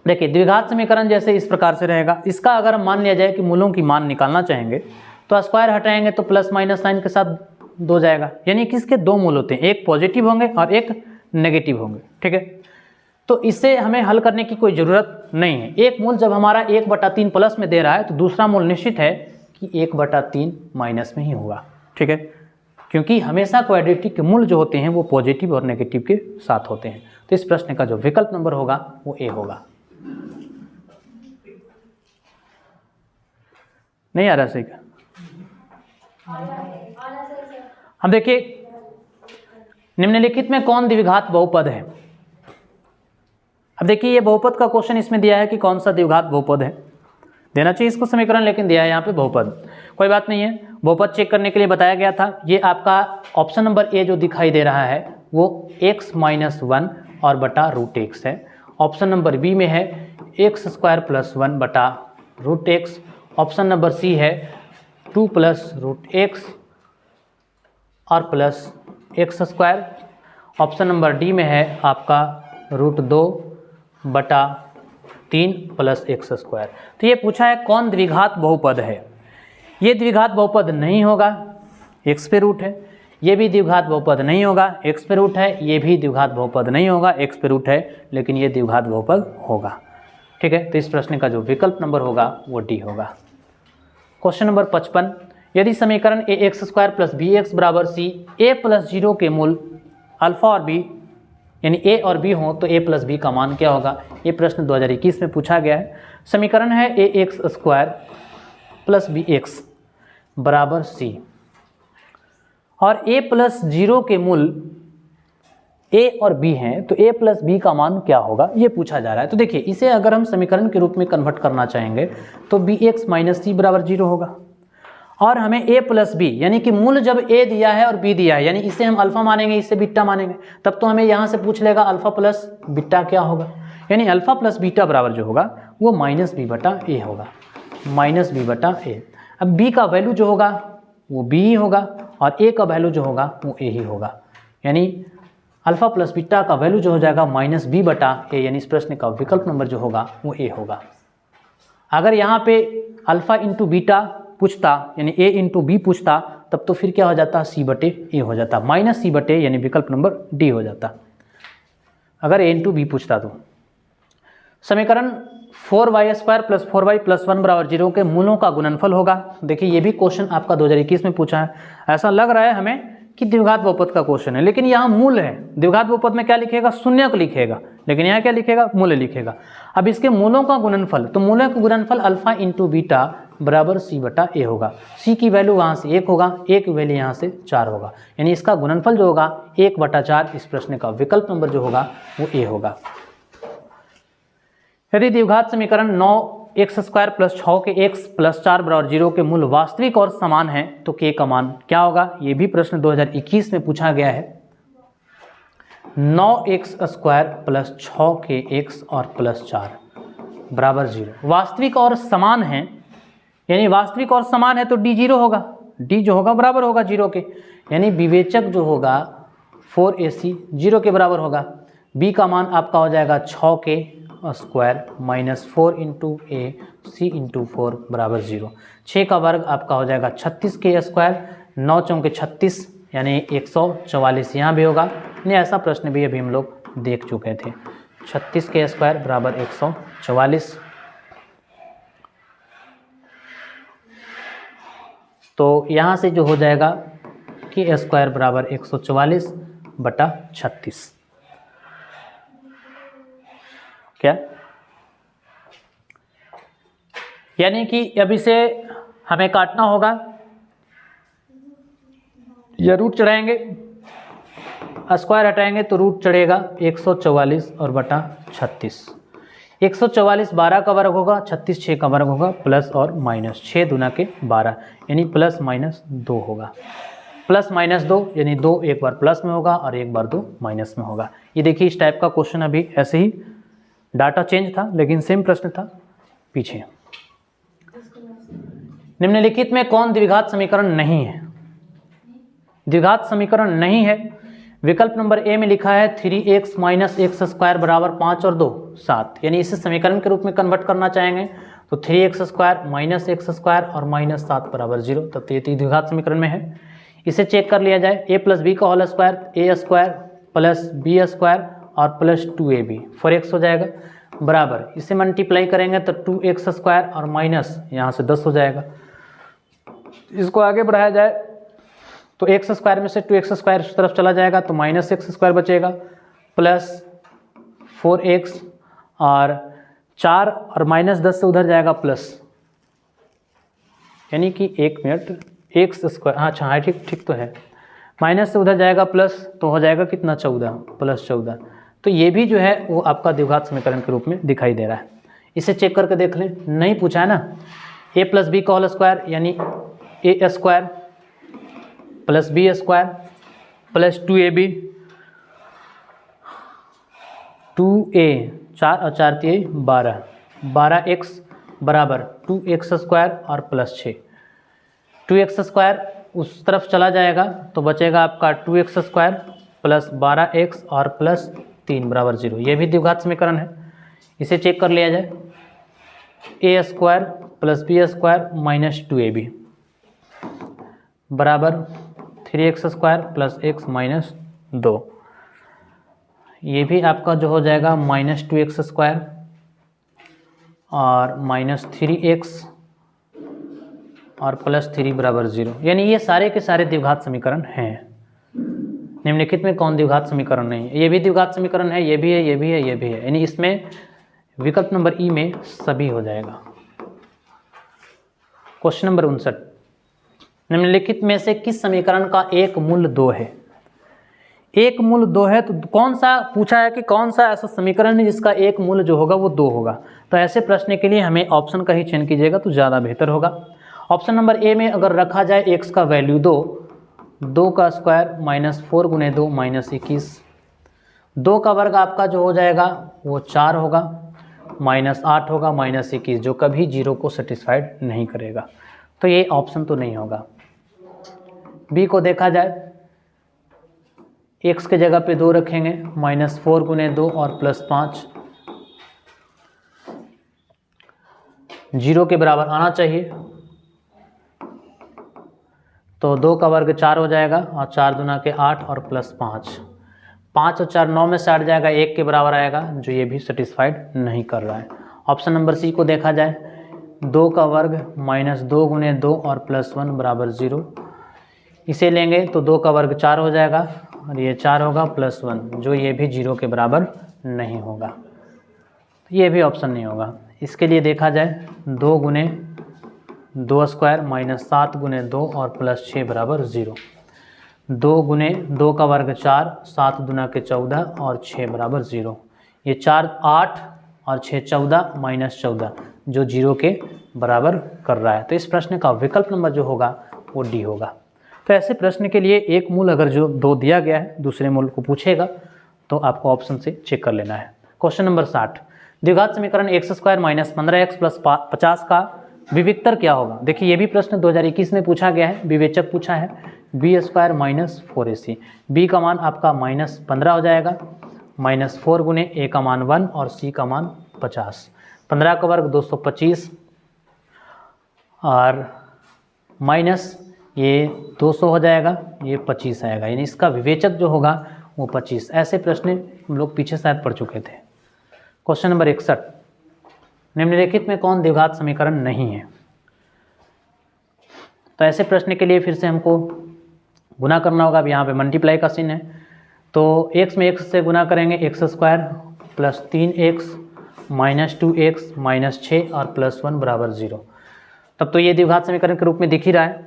देखिए द्विघात समीकरण जैसे इस प्रकार से रहेगा। इसका अगर हम मान लिया जाए कि मूलों की मान निकालना चाहेंगे तो स्क्वायर हटाएंगे तो प्लस माइनस साइन के साथ 2 जाएगा, यानी कि इसके 2 मूल होते हैं, एक पॉजिटिव होंगे और एक नेगेटिव होंगे। ठीक है, तो इससे हमें हल करने की कोई ज़रूरत नहीं है। एक मूल जब हमारा 1/3 प्लस में दे रहा है तो दूसरा मूल निश्चित है कि 1/3 माइनस में ही होगा। ठीक है, क्योंकि हमेशा क्वाड्रेटिक के मूल जो होते हैं वो पॉजिटिव और नेगेटिव के साथ होते हैं। तो इस प्रश्न का जो विकल्प नंबर होगा वो ए होगा। नहीं आ रहा सही का? हम देखिए निम्नलिखित में कौन द्विघात बहुपद है। अब देखिए ये बहुपद का क्वेश्चन इसमें दिया है कि कौन सा द्विघात बहुपद है। देना चाहिए इसको समीकरण, लेकिन दिया है यहाँ पे बहुपद। कोई बात नहीं है, बहुपद चेक करने के लिए बताया गया था। ये आपका ऑप्शन नंबर ए जो दिखाई दे रहा है वो x - 1 और बटा √x है। ऑप्शन नंबर बी में है x स्क्वायर प्लस 1 बटा √x। ऑप्शन नंबर सी है 2 प्लस √x और plus x square. Option number D में है आपका √2 बटा 3 प्लस एक्स स्क्वायर। तो ये पूछा है कौन द्विघात बहुपद है। ये द्विघात बहुपद नहीं होगा, एक्स पे रूट है। ये भी द्विघात बहुपद नहीं होगा, एक्स पे रूट है। ये भी द्विघात बहुपद नहीं होगा, एक्स पे रूट है, लेकिन ये द्विघात बहुपद होगा। ठीक है, तो इस प्रश्न का जो विकल्प नंबर होगा वो डी होगा। क्वेश्चन नंबर 55, यदि समीकरण a x square plus b x बराबर सी ए प्लस 0 के मूल अल्फा और बी यानी ए और बी हो तो ए प्लस बी का मान क्या होगा। ये प्रश्न 2021 में पूछा गया है। समीकरण है a x square plus b x बराबर सी और a प्लस 0 के मूल a और b हैं, तो a प्लस बी का मान क्या होगा ये पूछा जा रहा है। तो देखिए, इसे अगर हम समीकरण के रूप में कन्वर्ट करना चाहेंगे तो बी एक्स माइनस सी बराबर 0 होगा और हमें a प्लस बी यानी कि मूल जब a दिया है और b दिया है, यानी इसे हम अल्फा मानेंगे, इसे बीटा मानेंगे, तब तो हमें यहाँ से पूछ लेगा अल्फा प्लस बीटा क्या होगा, यानी अल्फा प्लस बीटा बराबर जो होगा वो माइनस बी बटा ए होगा, माइनस बी बटा ए। अब b का वैल्यू जो होगा वो b ही होगा और a का वैल्यू जो होगा वो a ही होगा, यानी अल्फा प्लस बीटा का वैल्यू जो हो जाएगा माइनस बी बटा ए, यानी इस प्रश्न का विकल्प नंबर जो होगा वो a होगा। अगर यहाँ पे अल्फा इंटू बीटा पूछता यानी a इंटू बी पूछता तब तो फिर क्या हो जाता, c बटे ए हो जाता, माइनस सी बटे यानी विकल्प नंबर डी हो जाता अगर a इंटू बी पूछता। तो समीकरण 4y square plus 4y plus 1 बराबर 0 के मूलों का गुणनफल होगा। देखिए, ये भी क्वेश्चन आपका 2021 में पूछा है। ऐसा लग रहा है हमें कि द्विघात बहुपद का क्वेश्चन है, लेकिन यहाँ मूल है। द्विघात बहुपद में क्या लिखेगा, शून्यक लिखेगा, लेकिन यहाँ क्या लिखेगा, मूल लिखेगा। अब इसके मूलों का गुणनफल, तो मूलों का गुणनफल अल्फा इंटू बीटा बराबर सी बटा ए होगा। सी की वैल्यू वहाँ से 1 होगा, ए की वैल्यू यहाँ से 4 होगा, यानी इसका गुणनफल जो होगा 1 बटा 4। इस प्रश्न का विकल्प नंबर जो होगा वो ए होगा। यदि द्विघात समीकरण 9x स्क्वायर प्लस 6 के x प्लस 4 बराबर 0 के मूल वास्तविक और समान है तो k का मान क्या होगा। ये भी प्रश्न 2021 में पूछा गया है। 9x स्क्वायर प्लस 6 के x और प्लस 4 बराबर 0 वास्तविक और समान है, यानी वास्तविक और समान है तो d 0 होगा, d जो होगा बराबर होगा 0 के, यानी विवेचक जो होगा 4ac 0 के बराबर होगा। b का मान आपका हो जाएगा 6 के स्क्वायर माइनस 4 इंटू ए सी इंटू 4 बराबर 0। 6 का वर्ग आपका हो जाएगा 36 के स्क्वायर, 9 चौके 36 यानी 144 यहाँ भी होगा। नहीं, ऐसा प्रश्न भी अभी हम लोग देख चुके थे। 36 के स्क्वायर बराबर 144, तो यहाँ से जो हो जाएगा के स्क्वायर बराबर 144 बटा 36। क्या, यानी कि अब इसे हमें काटना होगा या रूट चढ़ाएंगे, स्क्वायर हटाएंगे तो रूट चढ़ेगा 144 और बटा 36। 144 12 का वर्ग होगा, 36 6 का वर्ग होगा, प्लस और माइनस 6 दूना के 12 यानी प्लस माइनस 2 होगा। प्लस माइनस 2 यानी 2 एक बार प्लस में होगा और एक बार 2 माइनस में होगा। ये देखिए, इस टाइप का क्वेश्चन अभी ऐसे ही डाटा चेंज था लेकिन सेम प्रश्न था पीछे। निम्नलिखित में कौन द्विघात समीकरण नहीं है। द्विघात समीकरण नहीं है, विकल्प नंबर ए में लिखा है 3x माइनस एक्स स्क्वायर बराबर 5 और 2 7, यानी इसे समीकरण के रूप में कन्वर्ट करना चाहेंगे तो 3x square minus x square और माइनस 7 बराबर 0, तब तो ये द्विघात समीकरण में है। इसे चेक कर लिया जाए, a प्लस बी का होल स्क्वायर ए स्क्वायर प्लस बी स्क्वायर और प्लस 2ab 4x हो जाएगा बराबर, इसे मल्टीप्लाई करेंगे तो 2x स्क्वायर और माइनस यहाँ से 10 हो जाएगा। इसको आगे बढ़ाया जाए तो x स्क्वायर में से 2x स्क्वायर इस तरफ चला जाएगा तो माइनस एक्स स्क्वायर बचेगा प्लस 4x और 4 और माइनस 10 से उधर जाएगा प्लस, यानी कि 1 मिनट एक्स स्क्वायर, हाँ अच्छा हाँ ठीक तो है, माइनस से उधर जाएगा प्लस तो हो जाएगा कितना 14 प्लस 14। तो ये भी जो है वो आपका द्विघात समीकरण के रूप में दिखाई दे रहा है। इसे चेक करके देख लें, नहीं पूछा है ना। a प्लस बी का होल स्क्वायर यानी a square plus B square plus 2ab 2a 4 और 4 12 12x बराबर 2x स्क्वायर और प्लस 6। 2x स्क्वायर उस तरफ चला जाएगा तो बचेगा आपका 2x स्क्वायर प्लस 12x और प्लस 3 बराबर 0। ये भी द्विघात समीकरण है। इसे चेक कर लिया जाए, a square plus B square minus 2ab बराबर 3x square plus x minus 2। ये भी आपका जो हो जाएगा माइनस 2x स्क्वायर और माइनस 3x और प्लस 3 बराबर 0। यानी ये सारे के सारे द्विघात समीकरण हैं। निम्नलिखित में कौन द्विघात समीकरण नहीं है? ये भी द्विघात समीकरण है, ये भी है, ये भी है, ये भी है। यानी इसमें विकल्प नंबर ई में सभी हो जाएगा। क्वेश्चन नंबर 59, निम्नलिखित में से किस समीकरण का एक मूल 2 है? एक मूल 2 है तो कौन सा पूछा है कि कौन सा ऐसा समीकरण है जिसका एक मूल जो होगा वो 2 होगा। तो ऐसे प्रश्न के लिए हमें ऑप्शन का ही चयन कीजिएगा तो ज़्यादा बेहतर होगा। ऑप्शन नंबर ए में अगर रखा जाए x का वैल्यू 2 का स्क्वायर माइनस 4 गुने 2 माइनस 21, 2 का वर्ग आपका जो हो जाएगा वो 4 होगा, माइनस 8 होगा, माइनस 21 जो कभी 0 को सेटिस्फाइड नहीं करेगा। तो ये ऑप्शन तो नहीं होगा। बी को देखा जाए, x के जगह पे 2 रखेंगे, माइनस 4 गुने 2 और प्लस 5, 0 के बराबर आना चाहिए। तो 2 का वर्ग 4 हो जाएगा और 4 दूना के 8 और प्लस 5, 5 और 4 9 में से 8 जाएगा, 1 के बराबर आएगा जो ये भी सेटिस्फाइड नहीं कर रहा है। ऑप्शन नंबर सी को देखा जाए, 2 का वर्ग माइनस 2 गुने 2 और प्लस 1 बराबर 0। इसे लेंगे तो 2 का वर्ग 4 हो जाएगा और ये 4 होगा प्लस 1 जो ये भी 0 के बराबर नहीं होगा। तो ये भी ऑप्शन नहीं होगा। इसके लिए देखा जाए 2 गुने 2 स्क्वायर माइनस 7 गुने 2 और प्लस 6 बराबर 0। 2 गुने 2 का वर्ग 4, 7 दुना के 14 और 6 बराबर 0। ये 4 8 और 6 14 माइनस 14 जो 0 के बराबर कर रहा है। तो इस प्रश्न का विकल्प नंबर जो होगा वो डी होगा। तो ऐसे प्रश्न के लिए एक मूल अगर जो 2 दिया गया है, दूसरे मूल को पूछेगा तो आपको ऑप्शन से चेक कर लेना है। क्वेश्चन नंबर 60, द्विघात समीकरण x square minus 15x plus 50 का विविक्तर क्या होगा? देखिए ये भी प्रश्न 2021 में पूछा गया है, विवेचक पूछा है। B square minus 4ac, B का मान आपका माइनस 15 हो जाएगा, माइनस 4 गुने ए का मान 1 और सी का मान 50, 15 का वर्ग 225 और माइनस ये 200 हो जाएगा, ये 25 आएगा। यानी इसका विवेचक जो होगा वो 25। ऐसे प्रश्न हम लोग पीछे शायद पढ़ चुके थे। क्वेश्चन नंबर 61, निम्नलिखित में कौन द्विघात समीकरण नहीं है? तो ऐसे प्रश्न के लिए फिर से हमको गुना करना होगा। अब यहाँ पे मल्टीप्लाई का चिन्ह है तो x में x से गुना करेंगे, x square plus 3x minus 2x minus 6 और प्लस 1 बराबर 0। तब तो ये द्विघात समीकरण के रूप में दिख ही रहा है।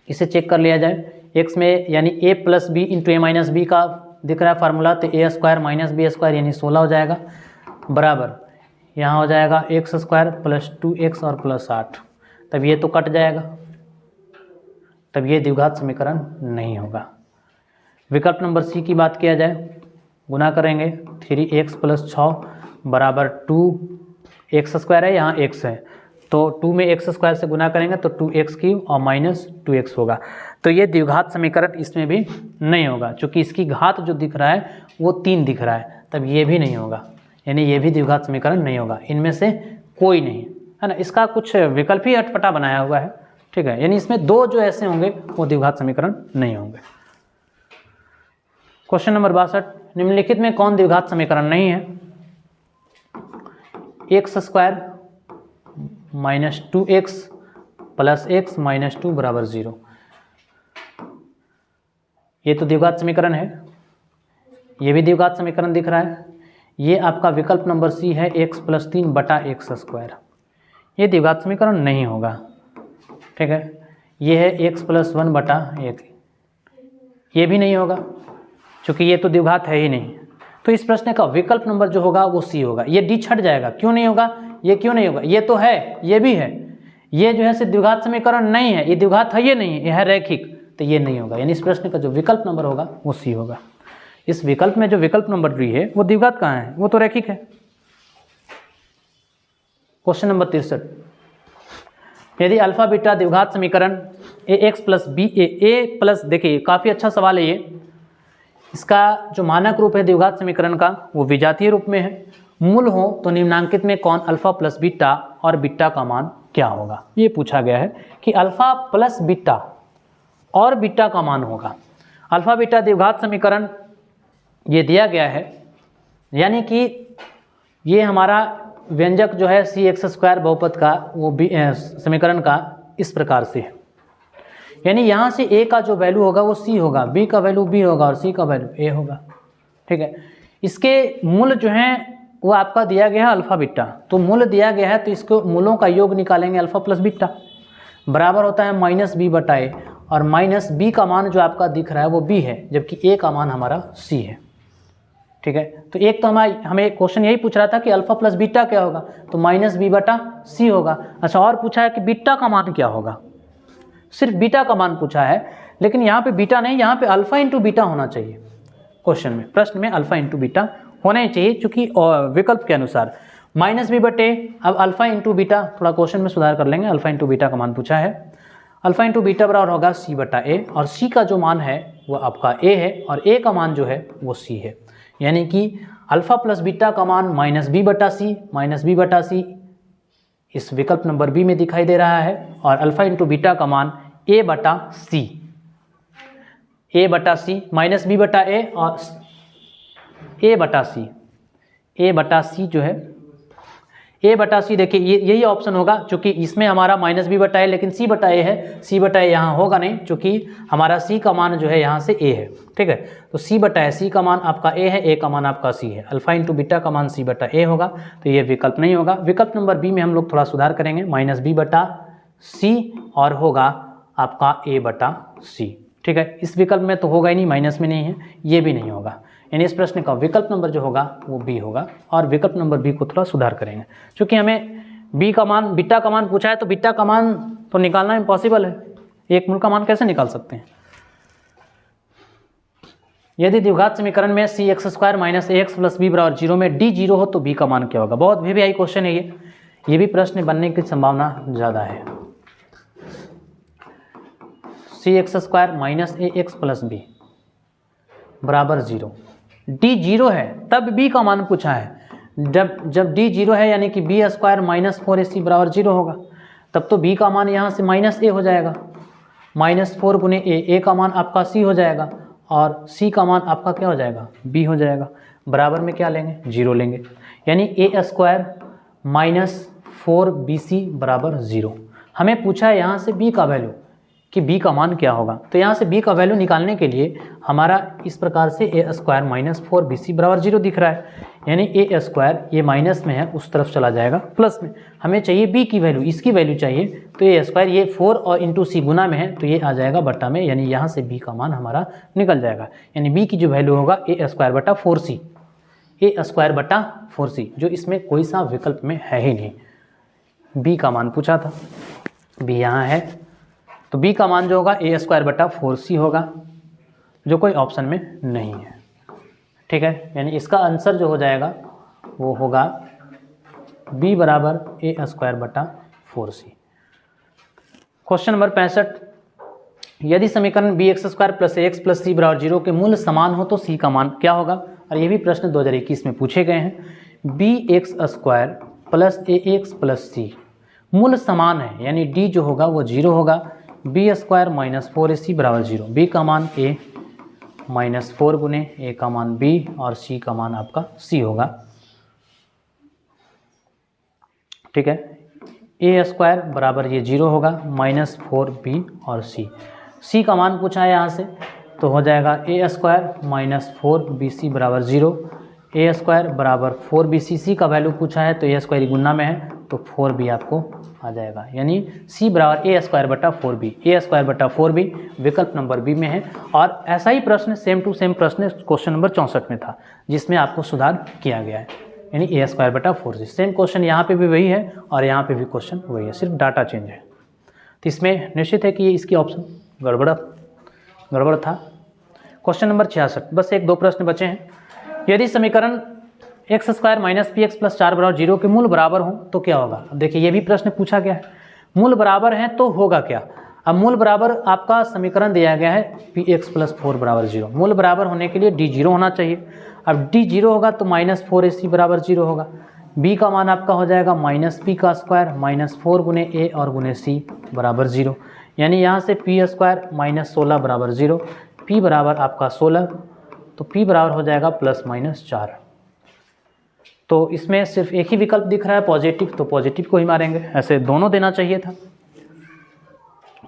इसे चेक कर लिया जाए, x में यानी a plus B into A minus B का दिख रहा है फार्मूला, तो A square minus B square यानी 16 हो जाएगा, बराबर यहाँ हो जाएगा एक्स स्क्वायर प्लस 2x और प्लस 8। तब ये तो कट जाएगा, तब ये द्विघात समीकरण नहीं होगा। विकल्प नंबर सी की बात किया जाए, गुना करेंगे 3x प्लस 6 बराबर 2x स्क्वायर है, यहाँ x है तो 2 में x स्क्वायर से गुना करेंगे तो 2x क्यूब और माइनस 2x होगा। तो ये द्विघात समीकरण इसमें भी नहीं होगा, क्योंकि इसकी घात जो दिख रहा है वो 3 दिख रहा है, तब ये भी नहीं होगा। यानी ये भी द्विघात समीकरण नहीं होगा, इनमें से कोई नहीं है ना। इसका कुछ विकल्प ही अटपटा बनाया हुआ है, ठीक है। यानी इसमें 2 जो ऐसे होंगे वो द्विघात समीकरण नहीं होंगे। क्वेश्चन नंबर 62, निम्नलिखित में कौन द्विघात समीकरण नहीं है? X square minus 2x plus x minus 2 बराबर 0। ये तो द्विघात समीकरण है, ये भी द्विघात समीकरण दिख रहा है। ये आपका विकल्प नंबर सी है, x प्लस 3 बटा एक्स स्क्वायर। ये द्विघात समीकरण नहीं होगा, ठीक है। ये है x प्लस 1 बटा 1, ये भी नहीं होगा क्योंकि ये तो द्विघात है ही नहीं। तो इस प्रश्न का विकल्प नंबर जो होगा वो सी होगा। ये डी छट जाएगा, क्यों नहीं होगा? ये क्यों नहीं होगा? ये तो है, ये भी है, ये जो है से द्विघात समीकरण नहीं है, ये द्विघात है, ये नहीं है, यह है रैखिक, तो ये नहीं होगा। यानी इस प्रश्न का जो विकल्प नंबर होगा वो सी होगा। इस विकल्प में जो विकल्प नंबर डी है वो द्विघात कहाँ है? वो तो रैखिक है। क्वेश्चन नंबर 63, यदि अल्फा बीटा द्विघात समीकरण a x plus B A plus, देखिए काफ़ी अच्छा सवाल है ये। इसका जो मानक रूप है द्विघात समीकरण का वो विजातीय रूप में है मूल हो तो निम्नांकित में कौन अल्फा प्लस बीटा और बीटा का मान क्या होगा। ये पूछा गया है कि अल्फा प्लस बीटा और बीटा का मान होगा। अल्फा बीटा द्विघात समीकरण ये दिया गया है, यानी कि ये हमारा व्यंजक जो है c(x²) बहुपद का वो समीकरण का इस प्रकार से है, यानी यहाँ से a का जो वैल्यू होगा वो c होगा, b का वैल्यू b होगा और c का वैल्यू a होगा। ठीक है, इसके मूल जो हैं वो आपका दिया गया है अल्फा बीटा, तो मूल दिया गया है तो इसको मूलों का योग निकालेंगे अल्फा प्लस बीटा, बराबर होता है -b/a, और -b का मान जो आपका दिख रहा है वो b है, जबकि a का मान हमारा c है। ठीक है, तो एक तो हमें क्वेश्चन यही पूछ रहा था कि अल्फा प्लस बीटा क्या होगा, तो -b/c होगा। अच्छा, और पूछा है कि बीटा का मान क्या होगा, सिर्फ बीटा का मान पूछा है, लेकिन यहाँ पे बीटा नहीं, यहाँ पे अल्फा इंटू बीटा होना चाहिए। क्वेश्चन में, प्रश्न में अल्फा इंटू बीटा होना ही चाहिए, चूँकि विकल्प के अनुसार -b/a, अब अल्फा इंटू बीटा, थोड़ा क्वेश्चन में सुधार कर लेंगे, अल्फा इंटू बीटा का मान पूछा है, अल्फा इंटू बीटा बराबर होगा c/a, और c का जो मान है वो आपका a है और a का मान जो है वो c है, यानी कि अल्फा प्लस बीटा का मान -b/c इस विकल्प नंबर बी में दिखाई दे रहा है, और अल्फा इंटू बीटा का मान a/c -b/a और a/c जो है a/c, देखिए यही ऑप्शन होगा, चूँकि इसमें हमारा -b/a लेकिन c/a है, c/a यहाँ होगा नहीं, चूँकि हमारा c का मान जो है यहाँ से a है। ठीक है, तो c का मान आपका a है, a का मान आपका c है, अल्फा इंटू बीटा का मान c/a होगा, तो ये विकल्प नहीं होगा। विकल्प नंबर बी में हम लोग थोड़ा सुधार करेंगे, -b/c और होगा आपका a/c। ठीक है, इस विकल्प में तो होगा ही नहीं, माइनस में नहीं है, ये भी नहीं होगा, यानी इस प्रश्न का विकल्प नंबर जो होगा वो बी होगा, और विकल्प नंबर बी को थोड़ा सुधार करेंगे, क्योंकि हमें बी का मान बीटा का मान पूछा है, तो बीटा का मान तो निकालना इम्पॉसिबल है, एक मूल का मान कैसे निकाल सकते हैं। यदि द्विघात समीकरण में c(x² - ax + b = 0 में d 0 हो तो b का मान क्या होगा। बहुत VVI क्वेश्चन है ये भी प्रश्न बनने की संभावना ज़्यादा है। c(x² - ax + b = 0, d 0 है तब b का मान पूछा है, जब d 0 है यानी कि b² - 4ac = 0 होगा, तब तो b का मान यहाँ से -a हो जाएगा, -4 × a का मान आपका c हो जाएगा, और c का मान आपका क्या हो जाएगा, b हो जाएगा, बराबर में क्या लेंगे, 0 लेंगे, यानी a² - 4bc = 0। हमें पूछा है यहाँ से b का वैल्यू कि b का मान क्या होगा, तो यहाँ से b का वैल्यू निकालने के लिए हमारा इस प्रकार से a² - 4bc = 0 दिख रहा है, यानी a² ये माइनस में है उस तरफ चला जाएगा प्लस में, हमें चाहिए b की वैल्यू, इसकी वैल्यू चाहिए, तो a² ये 4 और इंटू c गुना में है तो ये आ जाएगा बट्टा में, यानी यहाँ से b का मान हमारा निकल जाएगा, यानी b की जो वैल्यू होगा a² / 4c, जो इसमें कोई सा विकल्प में है ही नहीं, b का मान पूछा था, b यहाँ है, तो b का मान जो होगा a² / 4c होगा, जो कोई ऑप्शन में नहीं है। ठीक है, यानी इसका आंसर जो हो जाएगा वो होगा b = a² / 4c। Question number 65, यदि समीकरण bx² + ax + c = 0 के मूल समान हो तो c का मान क्या होगा, और ये भी प्रश्न 2021 में पूछे गए हैं। bx² + ax + c मूल समान है, यानी d जो होगा वो 0 होगा, b² - 4ac = 0, b का मान a -4 × a का मान b और c का मान आपका c होगा। ठीक है, a² बराबर ये 0 होगा, -4b और c का मान पूछा है यहाँ से, तो हो जाएगा a² - 4bc = 0, a² बराबर 4bc, c का वैल्यू पूछा है तो a² गुना में है तो 4b आपको आ जाएगा, यानी c बराबर a² / 4b, a² / 4b विकल्प नंबर बी में है। और ऐसा ही प्रश्न सेम टू सेम प्रश्न क्वेश्चन नंबर 64 में था, जिसमें आपको सुधार किया गया है, यानी a² / 4c। सेम क्वेश्चन यहाँ पे भी वही है और यहाँ पे भी क्वेश्चन वही है, सिर्फ डाटा चेंज है, तो इसमें निश्चित है कि ये इसकी ऑप्शन गड़बड़ था। क्वेश्चन नंबर 66, बस 1-2 प्रश्न बचे हैं। यदि समीकरण x² - px + 4 = 0 के मूल बराबर हों तो क्या होगा। देखिए ये भी प्रश्न पूछा गया है, मूल बराबर हैं तो होगा क्या। अब मूल बराबर आपका समीकरण दिया गया है पी एक्स प्लस 4 बराबर 0। मूल बराबर होने के लिए डी 0 होना चाहिए। अब डी 0 होगा तो -4ac बराबर 0 होगा। b का मान आपका हो जाएगा -p का स्क्वायर -4 गुने a और गुने c बराबर 0। यानी यहाँ से p स्क्वायर -16 बराबर 0, p बराबर आपका 16, तो p बराबर हो जाएगा ±4। तो इसमें सिर्फ एक ही विकल्प दिख रहा है पॉजिटिव, तो पॉजिटिव को ही मारेंगे, ऐसे दोनों देना चाहिए था।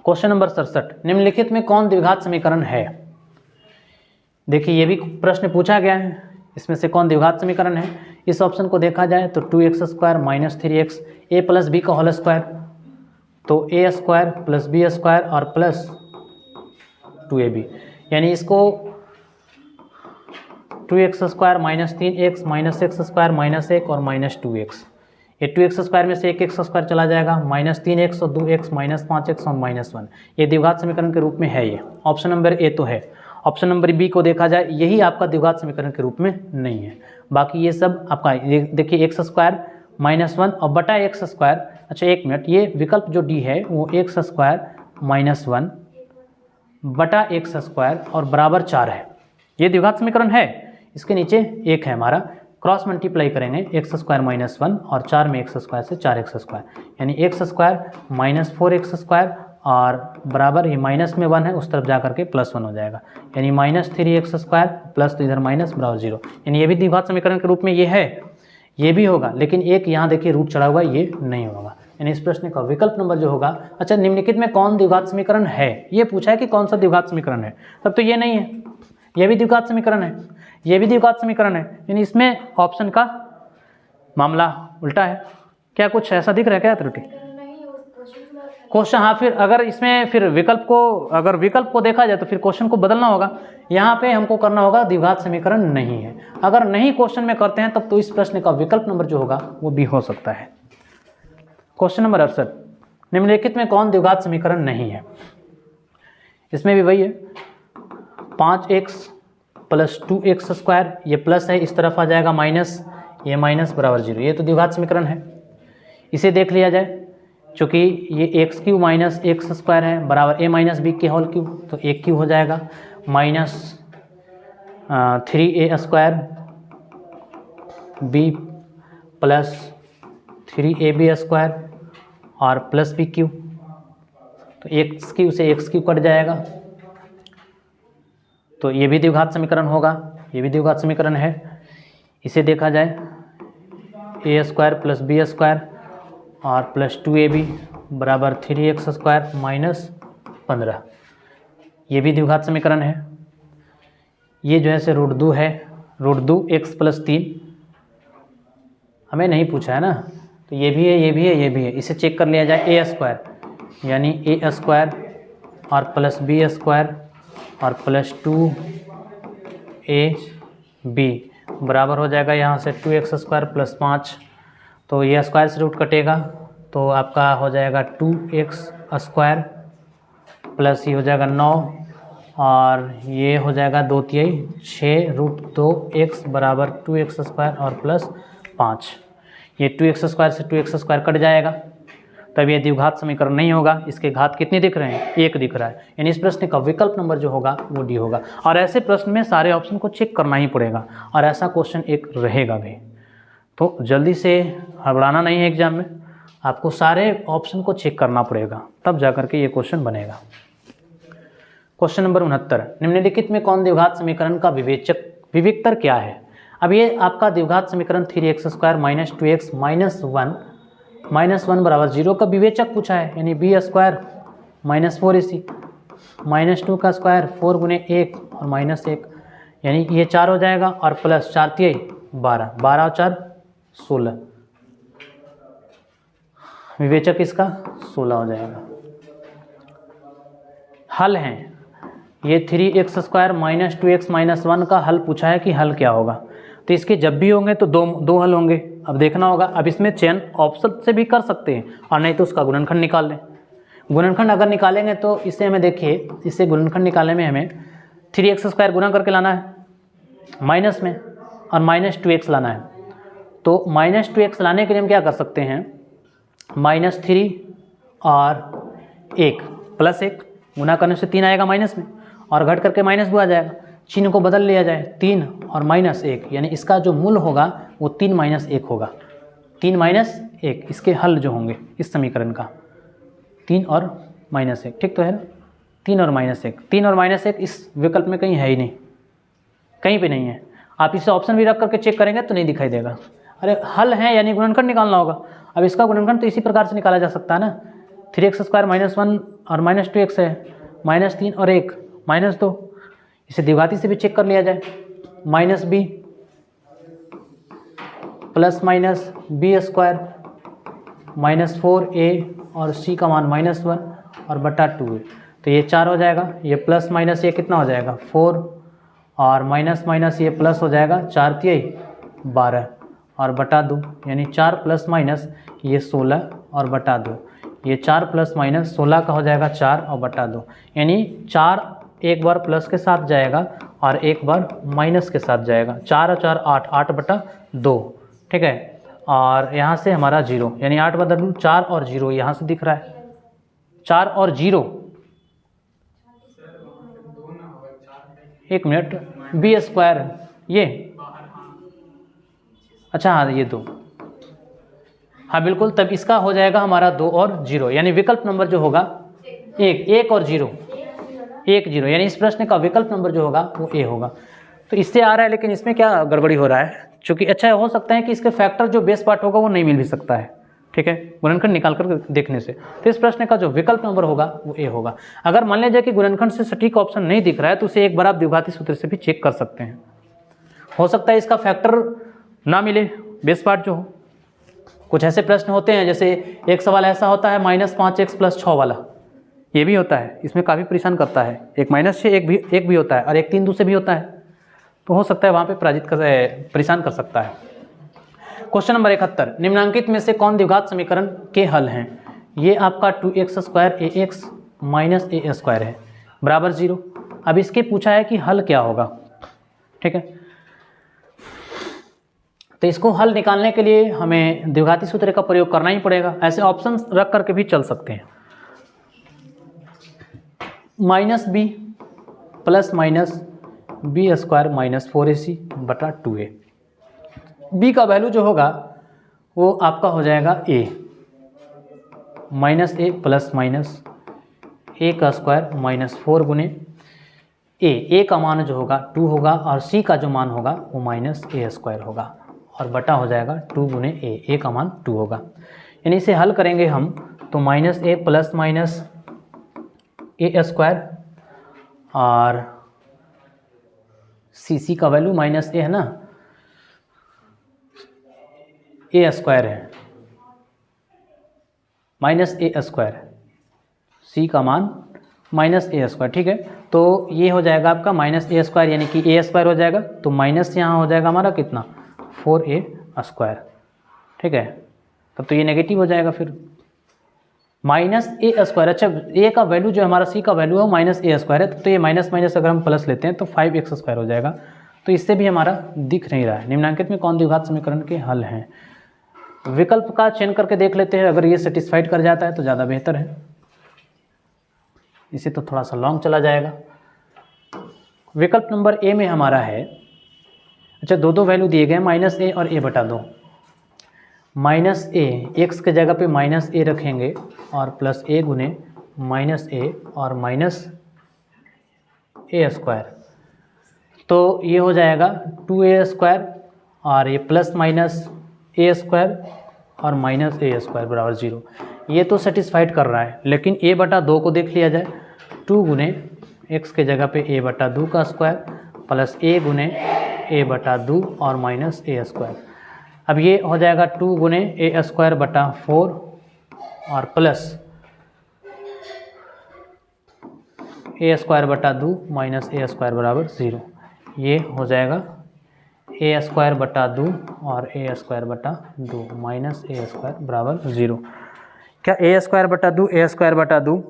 क्वेश्चन नंबर 67, निम्नलिखित में कौन द्विघात समीकरण है? देखिए ये भी प्रश्न पूछा गया है, इसमें से कौन द्विघात समीकरण है। इस ऑप्शन को देखा जाए तो 2x square -3x a plus B का होल स्क्वायर, तो a square plus B square और प्लस 2ab, यानी इसको 2x square -3x -x square -1 और -2x, ये 2x स्क्वायर में से एक x स्क्वायर चला जाएगा, -3x और 2x -5x और -1, ये द्विघात समीकरण के रूप में है। ये ऑप्शन नंबर ए तो है। ऑप्शन नंबर बी को देखा जाए यही आपका द्विघात समीकरण के रूप में नहीं है। बाकी ये सब आपका देखिए x स्क्वायर -1 और बटा x स्क्वायर, अच्छा एक मिनट, ये विकल्प जो डी है वो x स्क्वायर -1 बटा x स्क्वायर और बराबर 4 है, ये द्विघात समीकरण है। इसके नीचे एक है हमारा, क्रॉस मल्टीप्लाई करेंगे x स्क्वायर -1 और 4 में x स्क्वायर से 4x स्क्वायर, यानी x स्क्वायर -4x स्क्वायर और बराबर ये माइनस में 1 है, उस तरफ जा करके +1 हो जाएगा, यानी -3x स्क्वायर प्लस तो इधर माइनस बराबर 0, यानी ये भी द्विघात समीकरण के रूप में ये है, ये भी होगा, लेकिन एक यहाँ देखिए रूट चढ़ा हुआ, ये नहीं होगा। यानी इस प्रश्न का विकल्प नंबर जो होगा, अच्छा निम्नलिखित में कौन द्विघात समीकरण है, ये पूछा है कि कौन सा द्विघात समीकरण है, तब तो ये नहीं है, ये भी द्विघात समीकरण है, ये भी द्विघात समीकरण है, यानी इसमें ऑप्शन का मामला उल्टा है। क्या कुछ ऐसा दिख रहा है क्या त्रुटि? क्वेश्चन, हाँ, फिर अगर इसमें फिर विकल्प को देखा जाए तो फिर क्वेश्चन को बदलना होगा। यहाँ पे हमको करना होगा द्विघात समीकरण नहीं है, अगर नहीं क्वेश्चन में करते हैं तब तो इस प्रश्न का विकल्प नंबर जो होगा वो भी हो सकता है। क्वेश्चन नंबर 68, निम्नलिखित में कौन द्विघात समीकरण नहीं है? इसमें भी वही है, 5x प्लस 2x स्क्वायर, ये प्लस है, इस तरफ आ जाएगा माइनस, ये माइनस बराबर 0, ये तो द्विघात समीकरण है। इसे देख लिया जाए, चूँकि ये x³ माइनस x स्क्वायर है बराबर a माइनस बी के होल क्यूब, तो a³ हो जाएगा minus 3a square b plus 3ab square और प्लस b³, तो x³ से x³ कट जाएगा, तो ये भी द्विघात समीकरण होगा, ये भी द्विघात समीकरण है। इसे देखा जाए a square plus b square और प्लस 2ab बराबर 3x स्क्वायर माइनस 15, ये भी द्विघात समीकरण है। ये जो है से √2 है, √2 x प्लस 3 हमें नहीं पूछा है ना, तो ये भी है, ये भी है, ये भी है। इसे चेक कर लिया जाए, a स्क्वायर यानी a स्क्वायर और प्लस b स्क्वायर और प्लस 2ab बराबर हो जाएगा यहाँ से 2x स्क्वायर प्लस 5, तो ये स्क्वायर से रूट कटेगा तो आपका हो जाएगा 2x स्क्वायर प्लस ये हो जाएगा 9 और ये हो जाएगा 2×3 6 √2x बराबर 2x स्क्वायर और प्लस 5, ये 2x स्क्वायर से 2x स्क्वायर कट जाएगा, तब ये द्विघात समीकरण नहीं होगा। इसके घात कितने दिख रहे हैं? 1 दिख रहा है, यानी इस प्रश्न का विकल्प नंबर जो होगा वो डी होगा। और ऐसे प्रश्न में सारे ऑप्शन को चेक करना ही पड़ेगा और ऐसा क्वेश्चन एक रहेगा भी, तो जल्दी से हड़बड़ाना नहीं है, एग्जाम में आपको सारे ऑप्शन को चेक करना पड़ेगा, तब जा करके ये क्वेश्चन बनेगा। क्वेश्चन नंबर 69, निम्नलिखित में कौन द्विघात समीकरण का विविक्तर क्या है? अब ये आपका द्विघात समीकरण 3x स्क्वायर माइनस 2x -1 बराबर 0 का विवेचक पूछा है, यानी b स्क्वायर -4ac -2 का स्क्वायर 4 गुने 1 और -1, यानी ये 4 हो जाएगा और प्लस 4×3 12, 12 और 4 16, विवेचक इसका 16 हो जाएगा। हल हैं, ये 3x square minus 2x minus 1 का हल पूछा है कि हल क्या होगा, तो इसके जब भी होंगे तो दो हल होंगे। अब देखना होगा, अब इसमें चयन ऑप्शन से भी कर सकते हैं और नहीं तो उसका गुणनखंड निकाल लें। गुणनखंड अगर निकालेंगे तो इससे हमें देखिए, इससे गुणनखंड निकालने में हमें 3x स्क्वायर गुना करके लाना है माइनस में और -2x लाना है, तो -2x लाने के लिए हम क्या कर सकते हैं, -3 और 1 +1, गुना करने से 3 आएगा माइनस में और घट करके माइनस भी आ जाएगा। चिन्ह को बदल लिया जाए, 3 और -1, यानी इसका जो मूल होगा वो 3 - 1 होगा। 3 - 1 इसके हल जो होंगे इस समीकरण का 3 और -1, ठीक तो है ना। 3 और -1, 3 और -1 इस विकल्प में कहीं है ही नहीं, कहीं पे नहीं है। आप इसे ऑप्शन भी रख करके चेक करेंगे तो नहीं दिखाई देगा। अरे हल है यानी गुणनखंड निकालना होगा। अब इसका गुणनखंड तो इसी प्रकार से निकाला जा सकता है ना, 3x² -1 और -2x है, -3 और 1 -2, इसे द्विघाती से भी चेक कर लिया जाए, -b ± b² -4a और c का मान -1 और बटा 2 है, तो ये 4 हो जाएगा। ये प्लस माइनस ये कितना हो जाएगा 4 और माइनस माइनस ये प्लस हो जाएगा 4 × 12 और बटा 2, यानी 4 ± ये 16 और बटा 2, ये 4 ± 16 का हो जाएगा 4 और बटा 2, यानी 4 एक बार प्लस के साथ जाएगा और एक बार माइनस के साथ जाएगा। 4 और 4 8, 8 बटा 2, ठीक है। और यहाँ से हमारा 0, यानी 8 बटा 2 4 और 0 यहाँ से दिख रहा है, 4 और 0, 1 मिनट, b² ये, अच्छा हाँ ये 2, हाँ बिल्कुल, तब इसका हो जाएगा हमारा 2 और 0, यानी विकल्प नंबर जो होगा 1 और 0, 1 0, यानी इस प्रश्न का विकल्प नंबर जो होगा वो A होगा। तो इससे आ रहा है, लेकिन इसमें क्या गड़बड़ी हो रहा है, चूँकि अच्छा हो सकता है कि इसके फैक्टर जो बेस पार्ट होगा वो नहीं मिल भी सकता है, ठीक है, गुणनखंड निकाल कर देखने से। तो इस प्रश्न का जो विकल्प नंबर होगा वो A होगा। अगर मान लीजिए कि गुणनखंड से सटीक ऑप्शन नहीं दिख रहा है तो उसे एक बार आप द्विघाती सूत्र से भी चेक कर सकते हैं। हो सकता है इसका फैक्टर ना मिले, बेस पार्ट जो हो। कुछ ऐसे प्रश्न होते हैं, जैसे एक सवाल ऐसा होता है -5x + 6 वाला, ये भी होता है, इसमें काफ़ी परेशान करता है। एक -6 एक भी होता है और एक 3 2 से भी होता है, तो हो सकता है वहाँ पे परेशान कर सकता है। क्वेश्चन नंबर 71, निम्नांकित में से कौन द्विघात समीकरण के हल हैं। ये आपका 2x² ax - a² है बराबर 0। अब इसके पूछा है कि हल क्या होगा, ठीक है। तो इसको हल निकालने के लिए हमें द्विघाती सूत्र का प्रयोग करना ही पड़ेगा। ऐसे ऑप्शंस रख करके भी चल सकते हैं, -b ± b² -4ac बटा 2a। b का वैल्यू जो होगा वो आपका हो जाएगा a, -a ± a² -4 a का मान जो होगा 2 होगा और c का जो मान होगा वो -a² होगा और बटा हो जाएगा 2 × a का मान 2 होगा। यानी इसे हल करेंगे हम तो -a ± a² और c का वैल्यू -a है ना, a² है, -a², c का मान -a², ठीक है। तो ये हो जाएगा आपका -a², यानी कि a² हो जाएगा, तो माइनस यहाँ हो जाएगा हमारा कितना 4a², ठीक है। तब तो ये नेगेटिव हो जाएगा फिर -a²। अच्छा a का वैल्यू जो हमारा c का वैल्यू है वो -a² है, तो ये माइनस माइनस अगर हम प्लस लेते हैं तो 5x² हो जाएगा। तो इससे भी हमारा दिख नहीं रहा है। निम्नांकित में कौन द्विघात समीकरण के हल हैं। विकल्प का चयन करके देख लेते हैं, अगर ये सेटिस्फाइड कर जाता है तो ज़्यादा बेहतर है, इसे तो थोड़ा सा लॉन्ग चला जाएगा। विकल्प नंबर ए में हमारा है, अच्छा दो वैल्यू दिए गए -a और a बटा 2। -a x के जगह पे -a रखेंगे और +a गुने -a और -a², तो ये हो जाएगा 2a² और ये +- a² और -a² बराबर 0। ये तो सेटिस्फाइड कर रहा है, लेकिन a बटा 2 को देख लिया जाए। 2 गुने x के जगह पे a बटा 2 का स्क्वायर प्लस a गुने a बटा 2 और -a²। अब ये हो जाएगा 2 गुने a² बटा 4 और प्लस a² बटा 2 -a² बराबर 0। ये हो जाएगा a² बटा 2 और a² बटा 2 -a² बराबर 0। क्या a² बटा 2 a² बटा 2,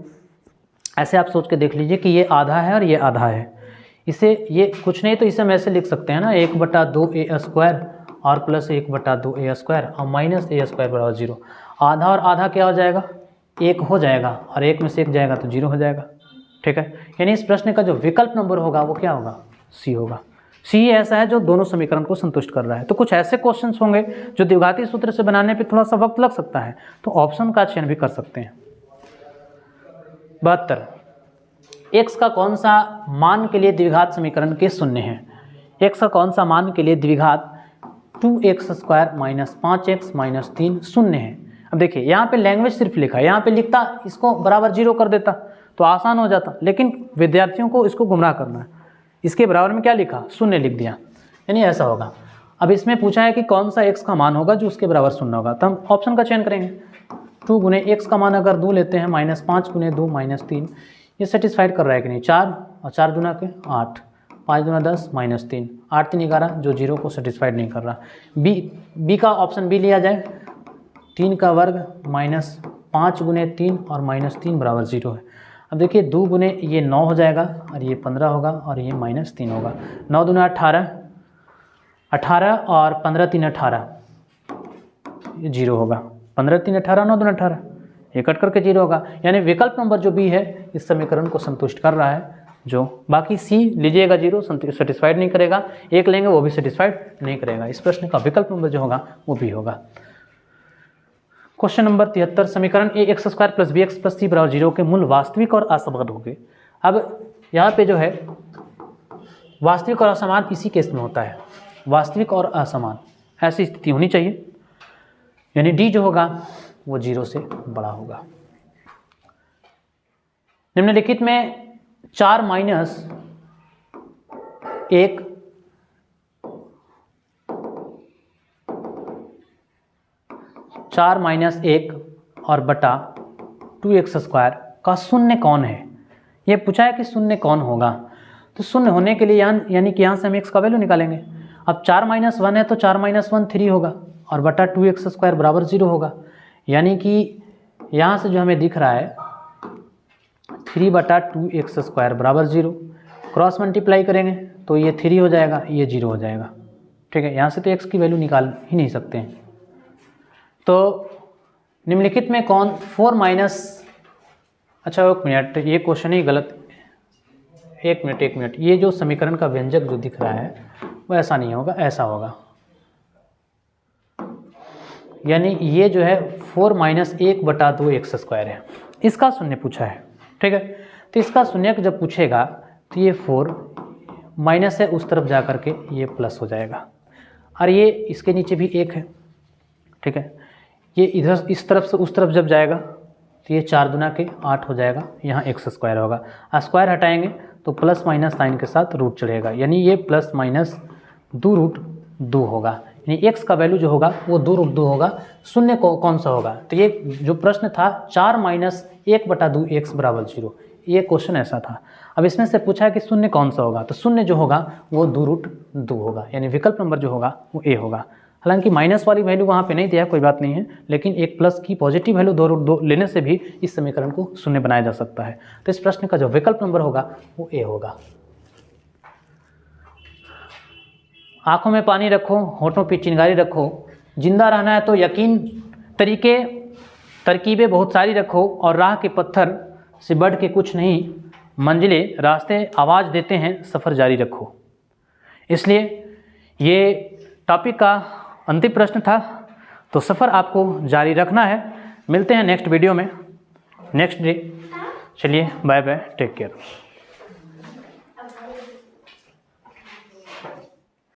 ऐसे आप सोच के देख लीजिए कि ये आधा है और ये आधा है। इसे ये कुछ नहीं तो इसे हम ऐसे लिख सकते हैं ना, 1 बटा 2 a² और प्लस 1 बटा 2 a² और -a² बराबर 0। आधा और आधा क्या हो जाएगा 1 हो जाएगा और 1 में से 1 जाएगा तो 0 हो जाएगा। ठीक है, यानी इस प्रश्न का जो विकल्प नंबर होगा वो क्या होगा, सी होगा। सी ऐसा है जो दोनों समीकरण को संतुष्ट कर रहा है। तो कुछ ऐसे क्वेश्चंस होंगे जो द्विघाती सूत्र से बनाने पे थोड़ा सा वक्त लग सकता है, तो ऑप्शन का चयन भी कर सकते हैं। 72, x का कौन सा मान के लिए द्विघात समीकरण के शून्य है। x का कौन सा मान के लिए द्विघात 2x square minus 5x minus 3 शून्य है। अब देखिए यहाँ पे लैंग्वेज सिर्फ लिखा है, यहाँ पे लिखता इसको बराबर 0 कर देता तो आसान हो जाता, लेकिन विद्यार्थियों को इसको गुमराह करना है। इसके बराबर में क्या लिखा, शून्य लिख दिया, यानी ऐसा होगा। अब इसमें पूछा है कि कौन सा x का मान होगा जो उसके बराबर शून्य होगा, तो हम ऑप्शन का चयन करेंगे। 2 गुने x का मान अगर 2 लेते हैं माइनस 5 गुने 2 माइनस 3, ये सेटिस्फाइड कर रहा है कि नहीं। 4 और 4 दूना के 8, 5 दूना 10 माइनस 3, 8 3 11, जो 0 को सेटिस्फाइड नहीं कर रहा। बी का ऑप्शन बी लिया जाए, 3 का वर्ग माइनस 5 गुने 3 और माइनस 3 बराबर 0 है। अब देखिए 2 गुने ये 9 हो जाएगा और ये 15 होगा और ये माइनस 3 होगा। 9 दूना 18, 18 और 15 3 18, ये 0 होगा। 15 3 18, 9 दूना 18, ये कट करके 0 होगा। यानी विकल्प नंबर जो बी है इस समीकरण को संतुष्ट कर रहा है। जो बाकी सी लीजिएगा 0 सेटिस्फाइड नहीं करेगा, 1 लेंगे वो भी सेटिस्फाइड नहीं करेगा। इस प्रश्न का विकल्प नंबर जो होगा वो बी होगा। क्वेश्चन नंबर 73, समीकरण a x square plus b x plus c बराबर 0 के मूल वास्तविक और असमान होंगे। अब यहाँ पे जो है वास्तविक और असमान इसी केस में होता है, वास्तविक और असमान ऐसी स्थिति होनी चाहिए, यानी डी जो होगा वो 0 से बड़ा होगा। निम्नलिखित में 4 माइनस 1 4 माइनस 1 और बटा 2x स्क्वायर का शून्य कौन है। ये पूछा है कि शून्य कौन होगा, तो शून्य होने के लिए यानी कि यहाँ से हम x का वैल्यू निकालेंगे। अब 4 माइनस 1 है तो 4 माइनस 1 3 होगा और बटा 2x स्क्वायर बराबर 0 होगा। यानी कि यहाँ से जो हमें दिख रहा है 3 बटा 2x स्क्वायर बराबर 0, क्रॉस मल्टीप्लाई करेंगे तो ये 3 हो जाएगा, ये 0 हो जाएगा। ठीक है, यहाँ से तो x की वैल्यू निकाल ही नहीं सकते हैं। तो निम्नलिखित में कौन 4 माइनस, अच्छा 1 मिनट, ये क्वेश्चन ही गलत, 1 मिनट, ये जो समीकरण का व्यंजक जो दिख रहा है वो ऐसा नहीं होगा, ऐसा होगा। यानी ये जो है 4 माइनस 1 बटा 2 एक्स स्क्वायर है, इसका शून्य पूछा है। ठीक है, तो इसका शून्य जब पूछेगा तो ये 4 माइनस है उस तरफ जा करके ये प्लस हो जाएगा, और ये इसके नीचे भी 1 है। ठीक है, ये इधर इस तरफ से उस तरफ जब जाएगा तो ये 4 दुना के 8 हो जाएगा, यहाँ एक्स स्क्वायर होगा। स्क्वायर हटाएंगे तो प्लस माइनस साइन के साथ रूट चढ़ेगा, यानी ये प्लस माइनस 2 रूट 2 होगा। यानी एक्स का वैल्यू जो होगा वो 2 रूट 2 होगा। शून्य कौन सा होगा, तो ये जो प्रश्न था 4 माइनस 1 बटा 2 एक्स बराबर 0, ये क्वेश्चन ऐसा था। अब इसमें से पूछा है कि शून्य कौन सा होगा, तो शून्य जो होगा वो 2 रूट 2 होगा, यानी विकल्प नंबर जो होगा वो ए होगा। हालांकि माइनस वाली वैल्यू वहाँ पे नहीं दिया, कोई बात नहीं है, लेकिन एक प्लस की पॉजिटिव वैल्यू 2 रूट 2 लेने से भी इस समीकरण को शून्य बनाया जा सकता है। तो इस प्रश्न का जो विकल्प नंबर होगा वो ए होगा। आंखों में पानी रखो, होठों पे चिंगारी रखो, जिंदा रहना है तो यकीन तरकीबें बहुत सारी रखो, और राह के पत्थर से बढ़ के कुछ नहीं, मंजिलें रास्ते आवाज़ देते हैं, सफ़र जारी रखो। इसलिए ये टॉपिक का अंतिम प्रश्न था, तो सफ़र आपको जारी रखना है। मिलते हैं नेक्स्ट वीडियो में, नेक्स्ट डे। चलिए बाय बाय, टेक केयर।